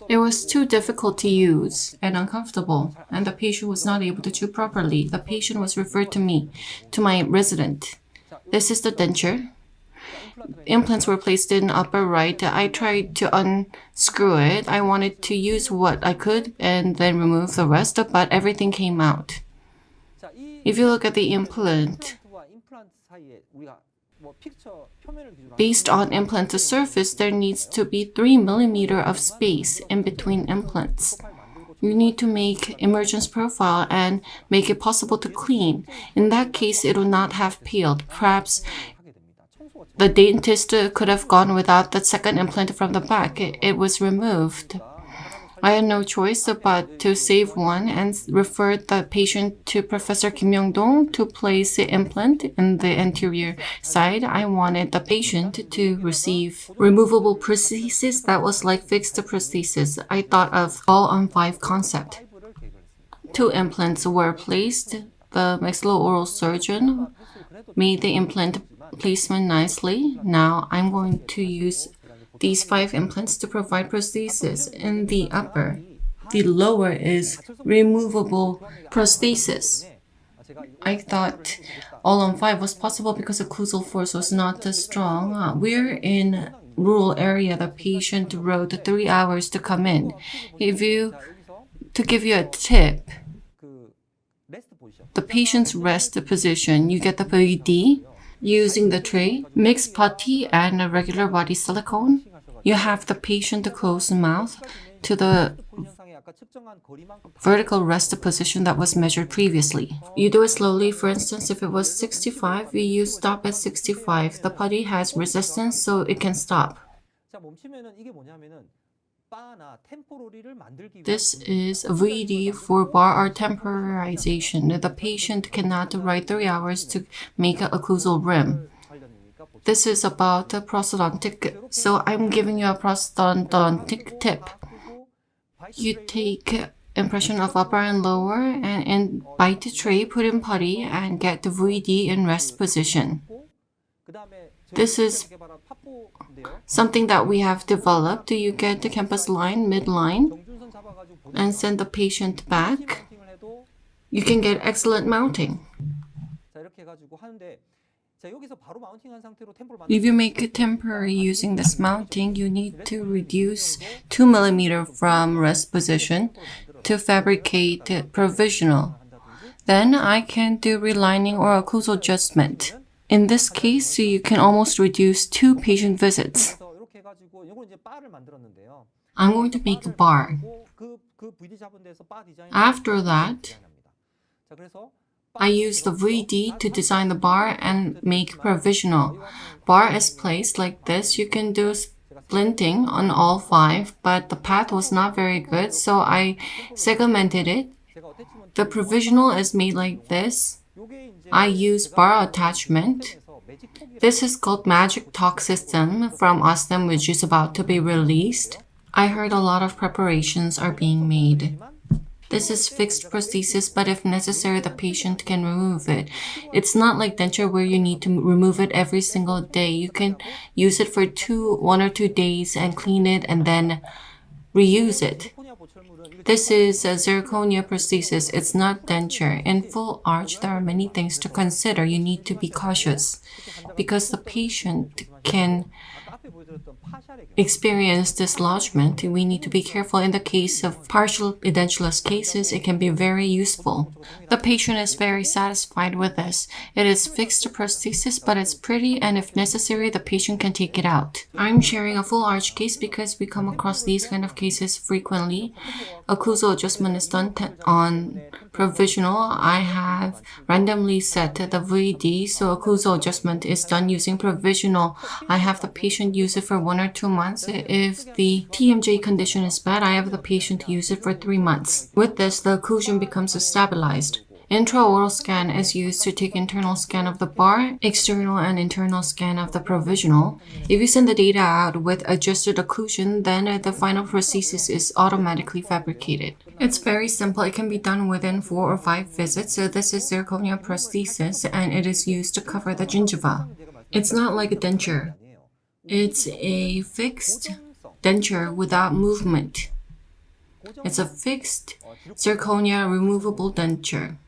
It was too difficult to use and uncomfortable, and the patient was not able to chew properly. The patient was referred to me, to my resident. This is the denture. Implants were placed in upper right. I tried to unscrew it. I wanted to use what I could and then remove the rest, but everything came out. If you look at the implant, based on implant to surface, there needs to be 3 mm of space in between implants. You need to make emergence profile and make it possible to clean. In that case, it will not have peeled. Perhaps the dentist could have gone without the second implant from the back. It was removed. I had no choice but to save one and referred the patient to Professor Kim Yong-dong to place the implant in the anterior side. I wanted the patient to receive removable prosthesis that was like fixed prosthesis. I thought of all-on-5 concept. 2 implants were placed. The maxillo-oral surgeon made the implant placement nicely. Now I'm going to use these 5 implants to provide prosthesis in the upper. The lower is removable prosthesis. I thought all-on-5 was possible because the occlusal force was not as strong. We're in rural area. The patient rode 3 hours to come in. To give you a tip, the patient's rest position, you get the VD using the tray, mixed putty, and a regular body silicone. You have the patient close the mouth to the vertical rest position that was measured previously. You do it slowly. For instance, if it was 65, you stop at 65. The putty has resistance, so it can stop. This is VD for bar or temporization. The patient cannot write 3 hours to make an occlusal rim. This is about the prosthodontic, so I'm giving you a prosthodontic tip. You take impression of upper and lower, and bite the tray, put in putty, and get the VD in rest position. This is something that we have developed. You get the campus line, midline, and send the patient back. You can get excellent mounting. If you make it temporary using this mounting, you need to reduce 2 mm from rest position to fabricate provisional. Then I can do relining or occlusal adjustment. In this case, you can almost reduce 2 patient visits. I'm going to make a bar. After that, I use the VD to design the bar and make provisional. Bar is placed like this. You can do splinting on all 5, but the path was not very good, so I segmented it. The provisional is made like this. I use bar attachment. This is called Magic Talk System from Osstem, which is about to be released. I heard a lot of preparations are being made. This is fixed prosthesis, but if necessary, the patient can remove it. It's not like denture where you need to remove it every single day. You can use it for 1 or 2 days and clean it and then reuse it. This is a zirconia prosthesis. It's not denture. In full arch, there are many things to consider. You need to be cautious because the patient can experience dislodgement. We need to be careful. In the case of partial edentulous cases, it can be very useful. The patient is very satisfied with this. It is fixed prosthesis, but it's pretty, and if necessary, the patient can take it out. I'm sharing a full arch case because we come across these kind of cases frequently. Occlusal adjustment is done on provisional. I have randomly set the VD, so occlusal adjustment is done using provisional. I have the patient use it for 1 or 2 months. If the TMJ condition is bad, I have the patient use it for 3 months. With this, the occlusion becomes stabilized. Intraoral scan is used to take internal scan of the bar, external and internal scan of the provisional. If you send the data out with adjusted occlusion, then the final prosthesis is automatically fabricated. It's very simple. It can be done within 4 or 5 visits. So this is zirconia prosthesis, and it is used to cover the gingiva. It's not like a denture. It's a fixed denture without movement. It's a fixed zirconia removable denture.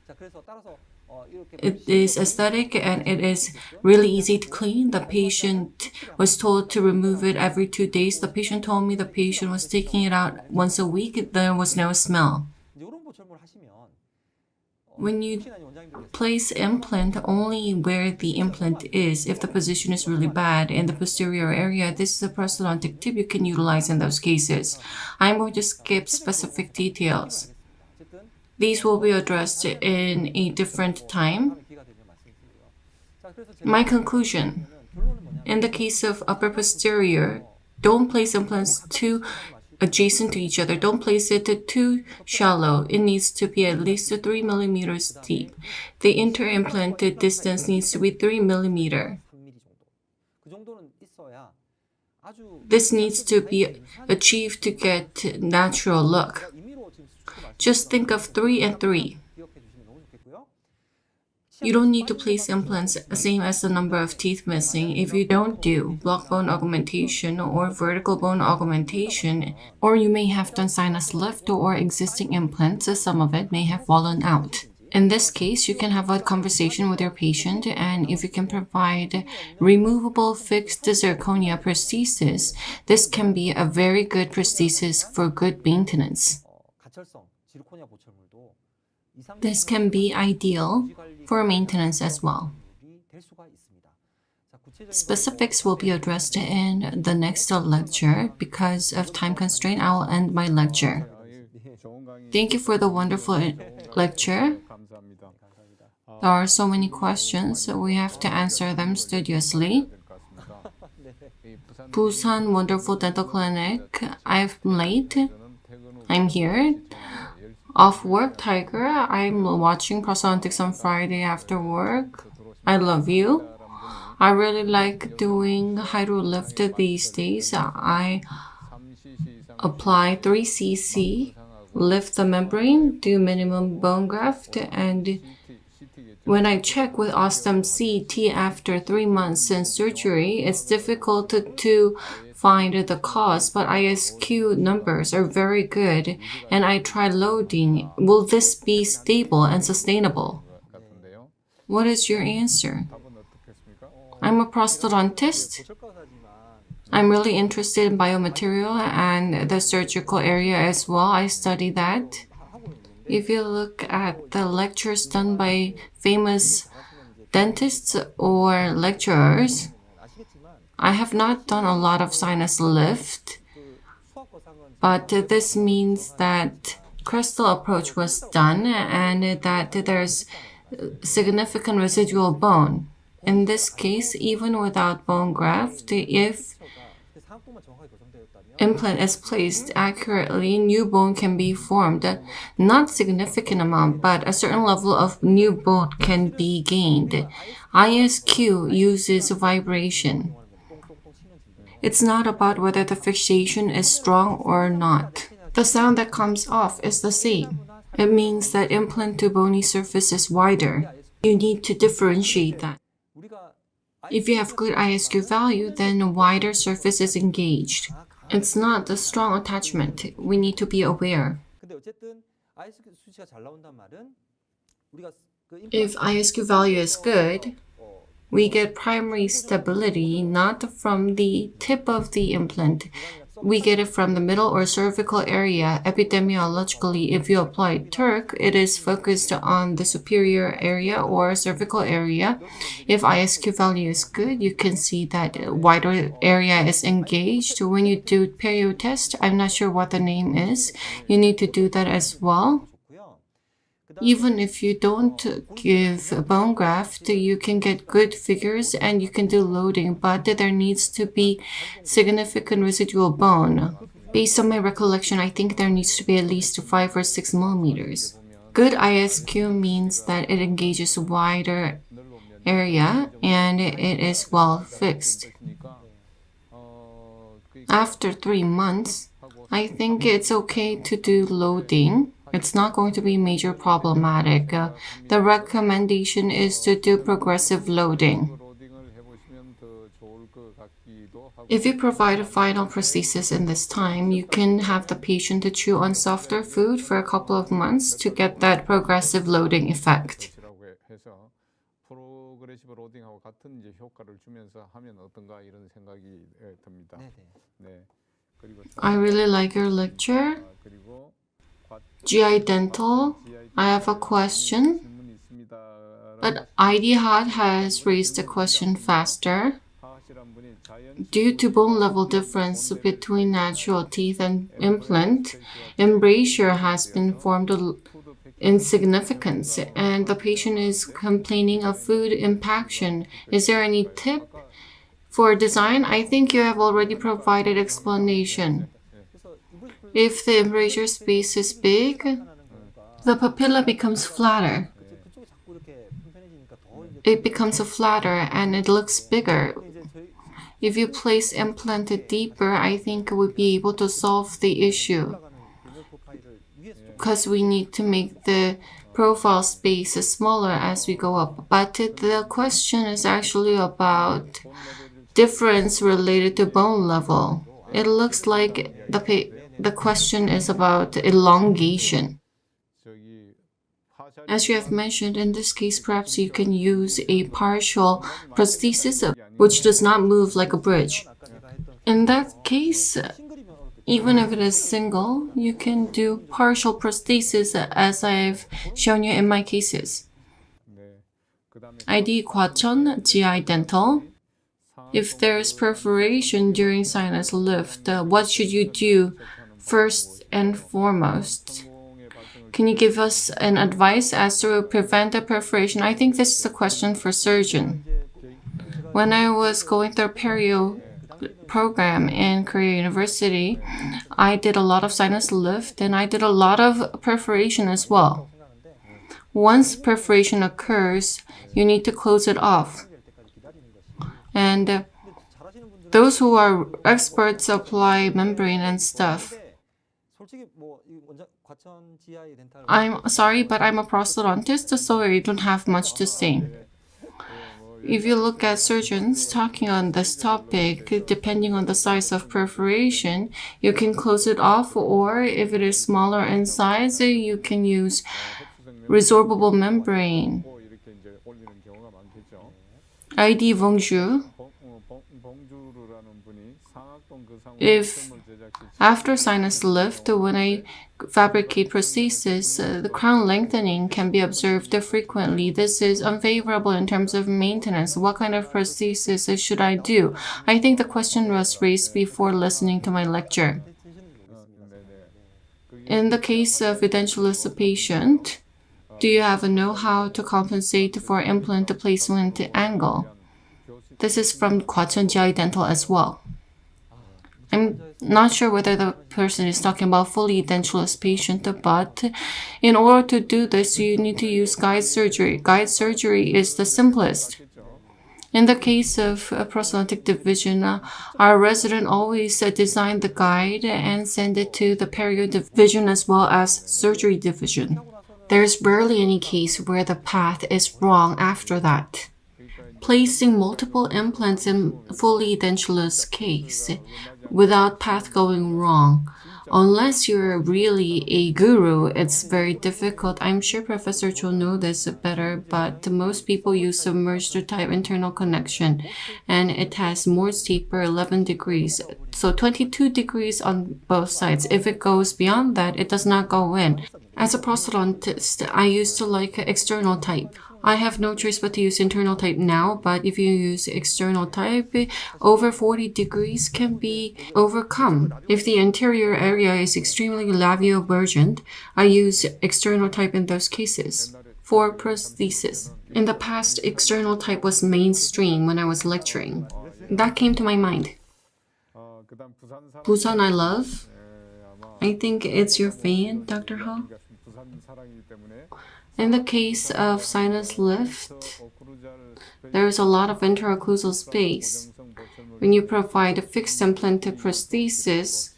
It is aesthetic and it is really easy to clean. The patient was told to remove it every 2 days. The patient told me the patient was taking it out once a week. There was no smell. When you place implant only where the implant is, if the position is really bad in the posterior area, this is a prosthodontic tip you can utilize in those cases. I'm going to skip specific details. These will be addressed in a different time. My conclusion, in the case of upper posterior, don't place implants too adjacent to each other. Don't place it too shallow. It needs to be at least 3 millimeters deep. The inter-implanted distance needs to be 3 millimeters. This needs to be achieved to get natural look. Just think of 3 and 3. You don't need to place implants same as the number of teeth missing if you don't do block bone augmentation or vertical bone augmentation, or you may have done sinus lift or existing implants, as some of it may have fallen out. In this case, you can have a conversation with your patient, and if you can provide removable fixed zirconia prosthesis, this can be a very good prosthesis for good maintenance. This can be ideal for maintenance as well. Specifics will be addressed in the next lecture. Because of time constraint, I will end my lecture. Thank you for the wonderful lecture. There are so many questions, so we have to answer them studiously. Busan Wonderful Dental Clinic. I'm late. I'm here. Off work, Tiger. I'm watching Prosthodontics on Friday after work. I love you. I really like doing hydro lift these days. I apply 3 cc, lift the membrane, do minimum bone graft, and when I check with Osstem CT after 3 months since surgery, it's difficult to find the cause, but ISQ numbers are very good, and I try loading. Will this be stable and sustainable? What is your answer? I'm a prosthodontist. I'm really interested in biomaterial and the surgical area as well. I study that. If you look at the lectures done by famous dentists or lecturers, I have not done a lot of sinus lift, but this means that crestal approach was done and that there's significant residual bone. In this case, even without bone graft, if implant is placed accurately, new bone can be formed. Not significant amount, but a certain level of new bone can be gained. ISQ uses vibration. It's not about whether the fixation is strong or not. The sound that comes off is the same. It means that implant to bony surface is wider. You need to differentiate that. If you have good ISQ value, then a wider surface is engaged. It's not a strong attachment. We need to be aware. If ISQ value is good, we get primary stability not from the tip of the implant. We get it from the middle or cervical area. Epidemiologically, if you apply Turk, it is focused on the superior area or cervical area. If ISQ value is good, you can see that wider area is engaged. When you do perio test, I'm not sure what the name is, you need to do that as well. Even if you don't give a bone graft, you can get good figures and you can do loading, but there needs to be significant residual bone. Based on my recollection, I think there needs to be at least 5 or 6 millimeters. Good ISQ means that it engages a wider area and it is well fixed. After 3 months, I think it's okay to do loading. It's not going to be major problematic. The recommendation is to do progressive loading. If you provide a final prosthesis in this time, you can have the patient to chew on softer food for a couple of months to get that progressive loading effect. I really like your lecture. GI Dental, I have a question. But ID Hot has raised the question faster. Due to bone level difference between natural teeth and implant, embrasure has been formed in significance, and the patient is complaining of food impaction. Is there any tip for design? I think you have already provided explanation. If the embrasure space is big, the papilla becomes flatter. It becomes flatter and it looks bigger. If you place implant deeper, I think we'll be able to solve the issue, because we need to make the profile space smaller as we go up. But the question is actually about difference related to bone level. It looks like the question is about elongation. As you have mentioned, in this case, perhaps you can use a partial prosthesis which does not move like a bridge. In that case, even if it is single, you can do partial prosthesis as I've shown you in my cases. ID Kwachon, GI Dental. If there is perforation during sinus lift, what should you do first and foremost? Can you give us an advice as to prevent the perforation? I think this is a question for surgeon. When I was going through a perio program in Korea University, I did a lot of sinus lift and I did a lot of perforation as well. Once perforation occurs, you need to close it off. And those who are experts apply membrane and stuff. I'm sorry, but I'm a prosthodontist, so I don't have much to say. If you look at surgeons talking on this topic, depending on the size of perforation, you can close it off, or if it is smaller in size, you can use resorbable membrane. ID Vongju. If after sinus lift, when I fabricate prosthesis, the crown lengthening can be observed frequently. This is unfavorable in terms of maintenance. What kind of prosthesis should I do? I think the question was raised before listening to my lecture. In the case of edentulous patient, do you have a know-how to compensate for implant placement angle? This is from Kwachon GI Dental as well. I'm not sure whether the person is talking about fully edentulous patient, but in order to do this, you need to use guide surgery. Guide surgery is the simplest. In the case of a prosthodontic division, our resident always designed the guide and send it to the perio division as well as surgery division. There's rarely any case where the path is wrong after that. Placing multiple implants in fully edentulous case without path going wrong. Unless you're really a guru, it's very difficult. I'm sure Professor Cho knows this better, but most people use submerged type internal connection, and it has more taper 11 degrees. So 22 degrees on both sides. If it goes beyond that, it does not go in. As a prosthodontist, I used to like external type. I have no choice but to use internal type now, but if you use external type, over 40 degrees can be overcome. If the anterior area is extremely labiovergent, I use external type in those cases. For prosthesis. In the past, external type was mainstream when I was lecturing. That came to my mind. Busan I love. I think it's your fan, Dr. Ho. In the case of sinus lift, there is a lot of interocclusal space. When you provide a fixed implant prosthesis,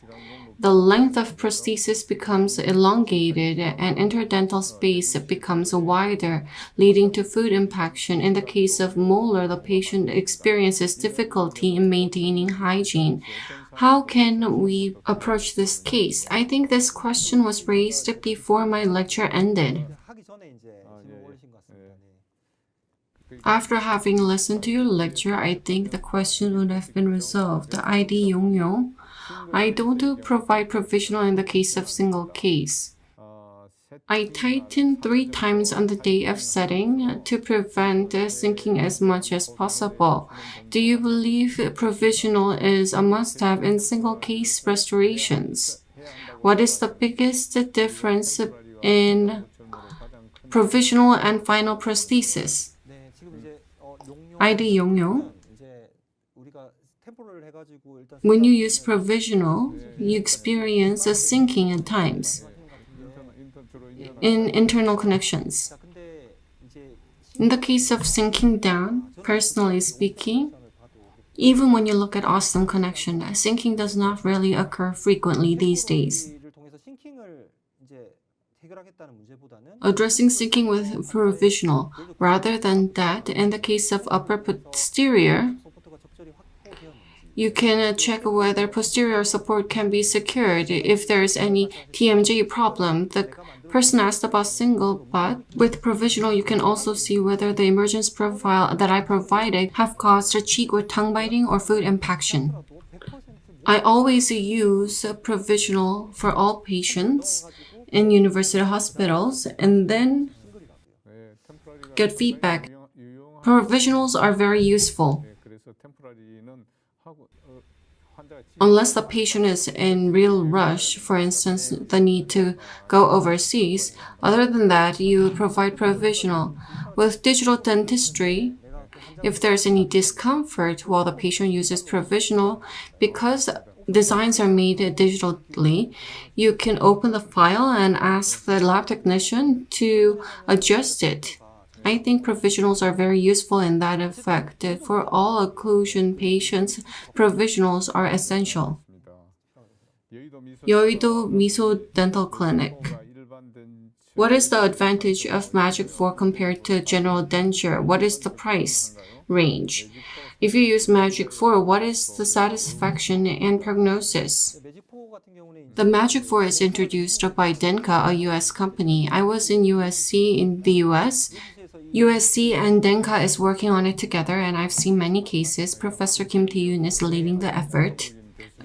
the length of prosthesis becomes elongated and interdental space becomes wider, leading to food impaction. In the case of molar, the patient experiences difficulty in maintaining hygiene. How can we approach this case? I think this question was raised before my lecture ended. After having listened to your lecture, I think the question would have been resolved. ID Yongyo. I don't provide provisional in the case of single case. I tighten 3 times on the day of setting to prevent sinking as much as possible. Do you believe provisional is a must-have in single case restorations? What is the biggest difference in provisional and final prosthesis? ID Yongyo. When you use provisional, you experience a sinking at times in internal connections. In the case of sinking down, personally speaking, even when you look at Osstem connection, sinking does not really occur frequently these days. Addressing sinking with provisional, rather than that, in the case of upper posterior, you can check whether posterior support can be secured. If there is any TMJ problem, the person asked about single, but with provisional, you can also see whether the emergence profile that I provided have caused a cheek or tongue biting or food impaction. I always use provisional for all patients in university hospitals and then get feedback. Provisionals are very useful. Unless the patient is in real rush, for instance, the need to go overseas, other than that, you provide provisional. With digital dentistry, if there's any discomfort while the patient uses provisional, because designs are made digitally, you can open the file and ask the lab technician to adjust it. I think provisionals are very useful in that effect. For all occlusion patients, provisionals are essential. Yeouido Miso Dental Clinic. What is the advantage of Magic 4 compared to general denture? What is the price range? If you use Magic 4, what is the satisfaction and prognosis? The Magic 4 is introduced by Denka, a US company. I was in USC in the US. USC and Denka is working on it together, and I've seen many cases. Professor Kim Tae-yoon is leading the effort.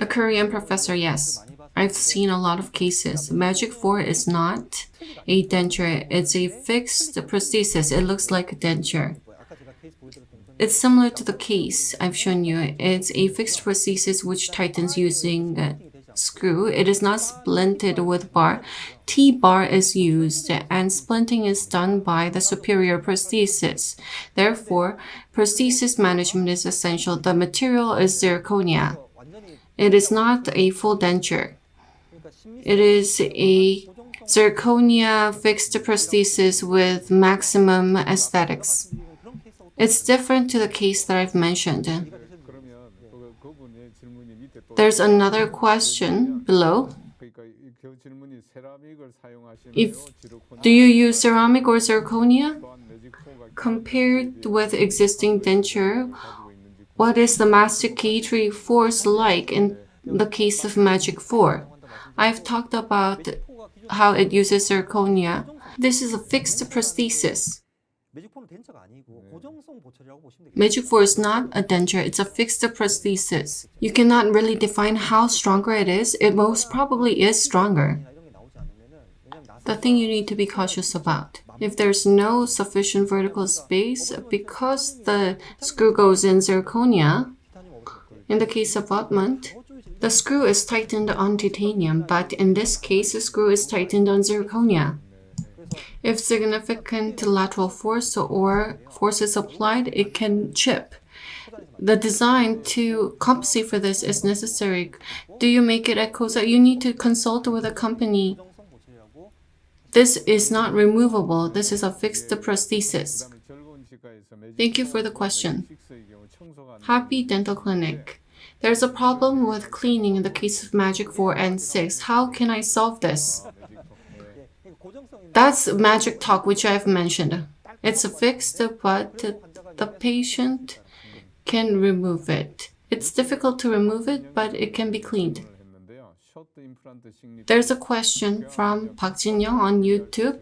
A Korean professor, yes. I've seen a lot of cases. Magic 4 is not a denture. It's a fixed prosthesis. It looks like a denture. It's similar to the case I've shown you. It's a fixed prosthesis which tightens using a screw. It is not splinted with bar. T-bar is used, and splinting is done by the superior prosthesis. Therefore, prosthesis management is essential. The material is zirconia. It is not a full denture. It is a zirconia fixed prosthesis with maximum aesthetics. It's different to the case that I've mentioned. 그러면 그분의 질문이 밑에 또 There's another question below. 그러니까 그 질문이 세라믹을 사용하시나요? If do you use ceramic or zirconia? Compared with existing denture, what is the masticatory force like in the case of Magic 4? I've talked about how it uses zirconia. This is a fixed prosthesis. Magic 4 is not a denture, it's a fixed prosthesis. You cannot really define how stronger it is. It most probably is stronger. The thing you need to be cautious about. If there's no sufficient vertical space, because the screw goes in zirconia, in the case of abutment, the screw is tightened on titanium, but in this case, the screw is tightened on zirconia. If significant lateral force or force is applied, it can chip. The design to compensate for this is necessary. Do you make it at COSA? You need to consult with a company. This is not removable. This is a fixed prosthesis. Thank you for the question. Happy Dental Clinic. There's a problem with cleaning in the case of Magic 4 and 6. How can I solve this? That's Magic Talk, which I've mentioned. It's fixed, but the patient can remove it. It's difficult to remove it, but it can be cleaned. There's a question from Park Jin-young on YouTube.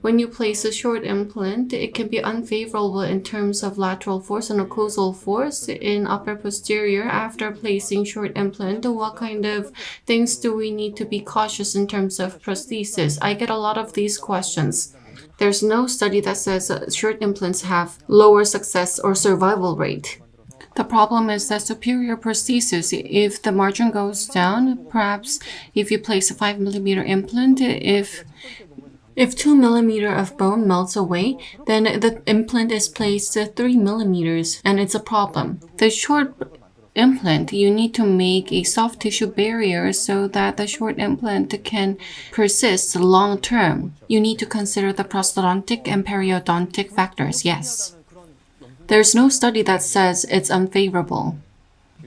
When you place a short implant, it can be unfavorable in terms of lateral force and occlusal force in upper posterior. After placing short implant, what kind of things do we need to be cautious in terms of prosthesis? I get a lot of these questions. There's no study that says short implants have lower success or survival rate. The problem is that superior prosthesis, if the margin goes down, perhaps if you place a 5mm implant, if 2mm of bone melts away, then the implant is placed 3mm and it's a problem. The short implant, you need to make a soft tissue barrier so that the short implant can persist long term. You need to consider the prosthodontic and periodontic factors, yes. There's no study that says it's unfavorable.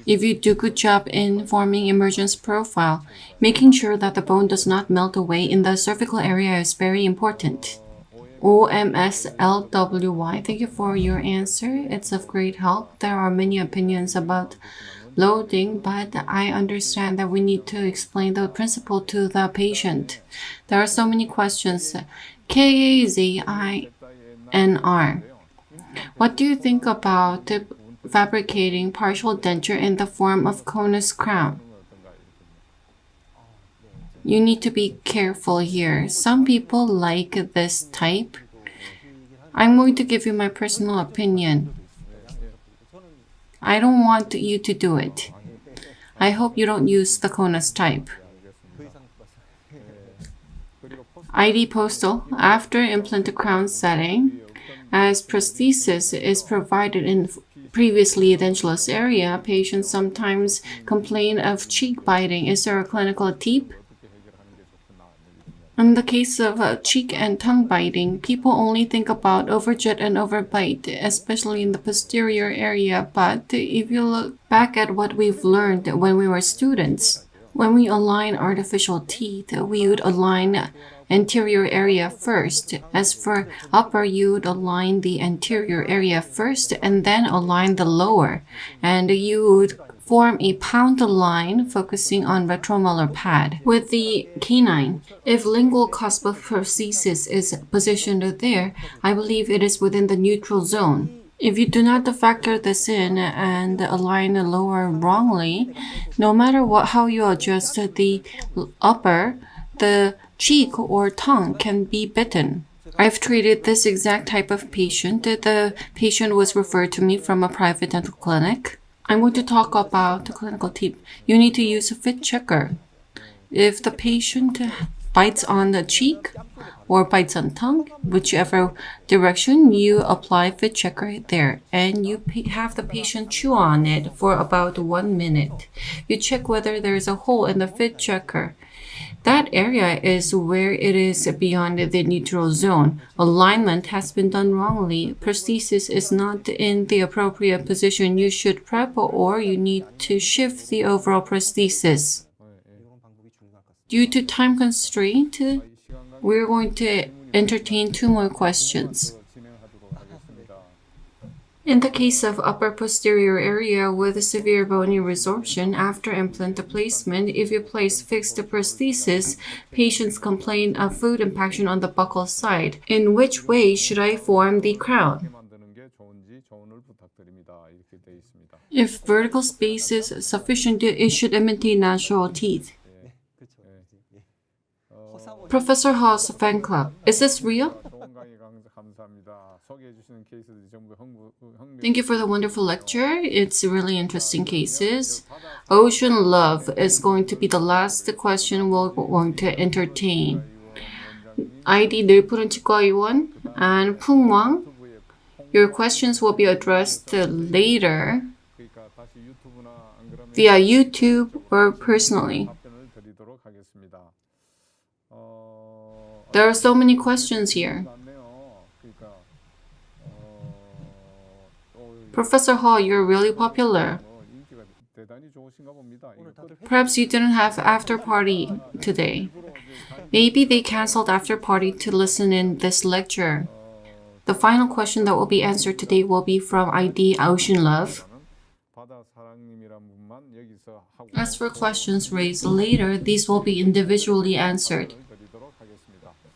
If you do a good job in forming emergence profile, making sure that the bone does not melt away in the cervical area is very important. OMSLWY, thank you for your answer. It's of great help. There are many opinions about loading, but I understand that we need to explain the principle to the patient. There are so many questions. KAZINR. What do you think about fabricating partial denture in the form of conus crown? You need to be careful here. Some people like this type. I'm going to give you my personal opinion. I don't want you to do it. I hope you don't use the conus type. ID postal. After implant crown setting, as prosthesis is provided in previously edentulous area, patients sometimes complain of cheek biting. Is there a clinical tip? In the case of cheek and tongue biting, people only think about overjet and overbite, especially in the posterior area. But if you look back at what we've learned when we were students, when we align artificial teeth, we would align anterior area first. As for upper, you would align the anterior area first and then align the lower. And you would form a pound line focusing on retromolar pad. With the canine, if lingual cusp of prosthesis is positioned there, I believe it is within the neutral zone. If you do not factor this in and align the lower wrongly, no matter how you adjust the upper, the cheek or tongue can be bitten. I've treated this exact type of patient. The patient was referred to me from a private dental clinic. I'm going to talk about the clinical tip. You need to use a fit checker. If the patient bites on the cheek or bites on tongue, whichever direction, you apply fit checker there and you have the patient chew on it for about 1 minute. You check whether there's a hole in the fit checker. That area is where it is beyond the neutral zone. Alignment has been done wrongly. Prosthesis is not in the appropriate position. You should prep or you need to shift the overall prosthesis. Due to time constraint, we're going to entertain 2 more questions. In the case of upper posterior area with severe bony resorption after implant placement, if you place fixed prosthesis, patients complain of food impaction on the buccal side. In which way should I form the crown? If vertical space is sufficient, it should imitate natural teeth. Professor Hall's fan club. Is this real? Thank you for the wonderful lecture. It's really interesting cases. Ocean Love is going to be the last question we're going to entertain. ID 늘푸른 치과의원 and 풍왕. Your questions will be addressed later via YouTube or personally. There are so many questions here. Professor Hall, you're really popular. Perhaps you didn't have after party today. Maybe they canceled after party to listen in this lecture. The final question that will be answered today will be from ID Ocean Love. As for questions raised later, these will be individually answered.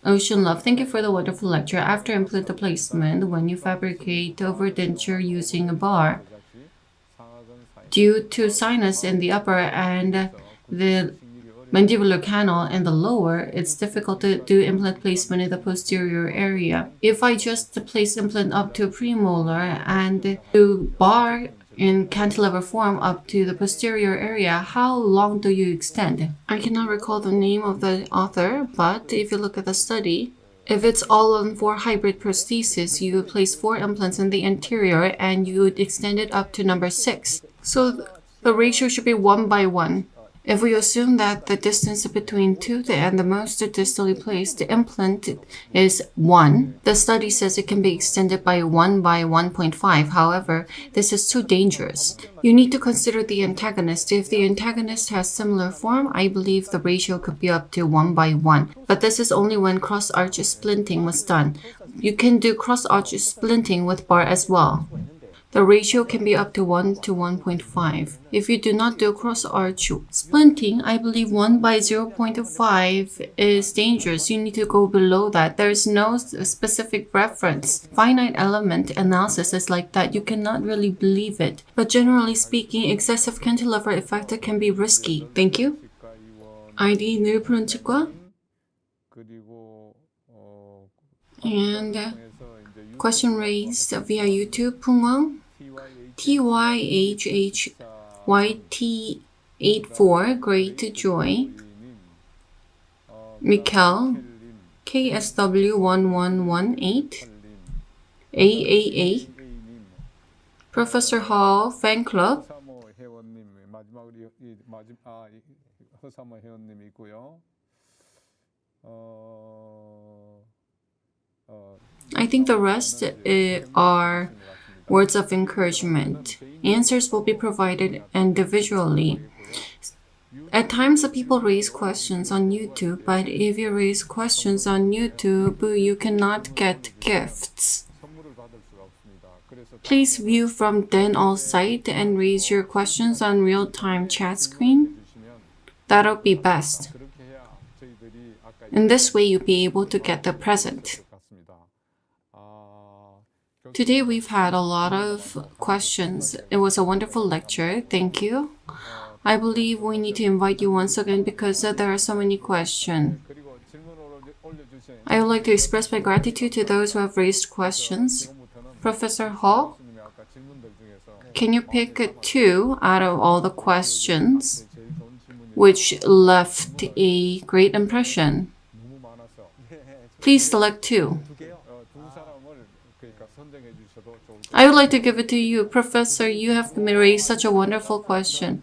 Ocean Love, thank you for the wonderful lecture. After implant placement, when you fabricate overdenture using a bar, due to sinus in the upper and the mandibular canal in the lower, it's difficult to do implant placement in the posterior area. If I just place implant up to premolar and do bar in cantilever form up to the posterior area, how long do you extend? I cannot recall the name of the author, but if you look at the study, if it's all-on-4 hybrid prosthesis, you would place 4 implants in the anterior and you would extend it up to number 6. So the ratio should be 1:1. If we assume that the distance between tooth and the most distally placed implant is 1, the study says it can be extended by 1:1.5. However, this is too dangerous. You need to consider the antagonist. If the antagonist has similar form, I believe the ratio could be up to 1:1. But this is only when cross-arch splinting was done. You can do cross-arch splinting with bar as well. The ratio can be up to 1:1.5. If you do not do cross-arch splinting, I believe 1:0.5 is dangerous. You need to go below that. There is no specific reference. Finite element analysis is like that. You cannot really believe it. But generally speaking, excessive cantilever effect can be risky. Thank you. ID 늘푸른 치과. And question raised via YouTube, 풍왕. TYHHYT84, Great Joy. Mikkel, KSW1118. AAA. Professor Hall, Fan Club. I think the rest are words of encouragement. Answers will be provided individually. At times, people raise questions on YouTube, but if you raise questions on YouTube, you cannot get gifts. Please view from then all site and raise your questions on real-time chat screen. That'll be best. In this way, you'll be able to get the present. Today we've had a lot of questions. It was a wonderful lecture. Thank you. I believe we need to invite you once again because there are so many questions. I would like to express my gratitude to those who have raised questions. Professor Hall, can you pick 2 out of all the questions which left a great impression? Please select 2. I would like to give it to you. Professor, you have raised such a wonderful question.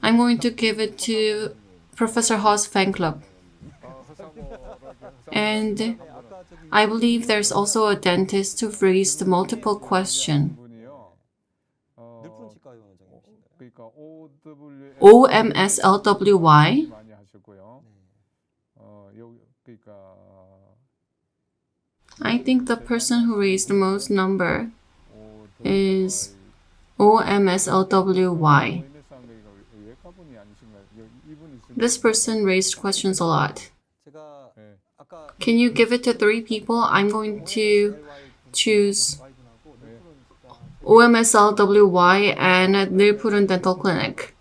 I'm going to give it to Professor Ho's fan club. And I believe there's also a dentist who raised multiple questions. 그러니까 OMSLWY. 많이 하셨고요. 그러니까 I think the person who raised the most number is OMSLWY. This person raised questions a lot. Can you give it to 3 people? I'm going to choose OMSLWY and Nirpurun Dental Clinic.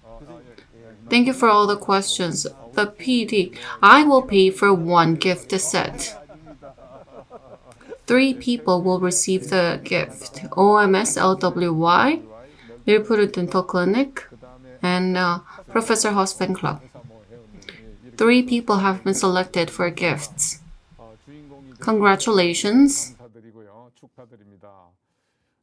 Thank you for all the questions. The PD, I will pay for 1 gift set. 3 people will receive the gift. OMSLWY, Nirpurun Dental Clinic, and Professor Ho's fan club. 3 people have been selected for gifts. Congratulations.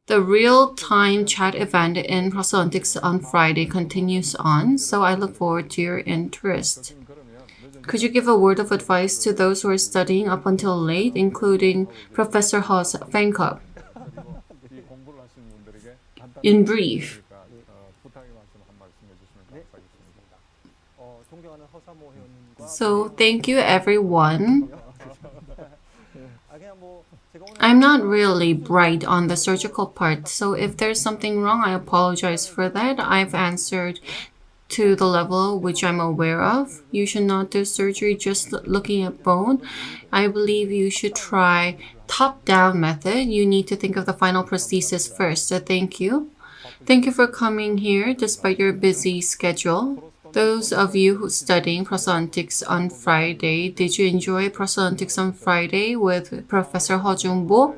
The real-time chat event in Prosthodontics on Friday continues on, so I look forward to your interest. Could you give a word of advice to those who are studying up until late, including Professor Ho's fan club? In brief. So thank you everyone. I'm not really bright on the surgical part, so if there's something wrong, I apologize for that. I've answered to the level which I'm aware of. You should not do surgery just looking at bone. I believe you should try top-down method. You need to think of the final prosthesis first. So thank you. Thank you for coming here despite your busy schedule. Those of you who studying prosthodontics on Friday, did you enjoy prosthodontics on Friday with Professor Ho Jung-bo?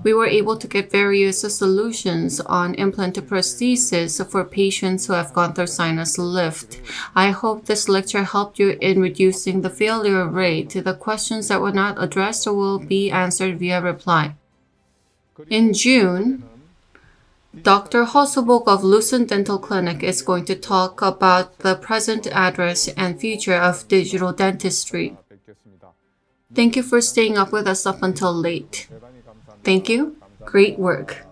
We were able to get various solutions on implant prosthesis for patients who have gone through sinus lift. I hope this lecture helped you in reducing the failure rate. The questions that were not addressed will be answered via reply. In June, Dr. Ho Soo-bok of Lucent Dental Clinic is going to talk about the present address and future of digital dentistry. Thank you for staying up with us up until late. Thank you. Great work.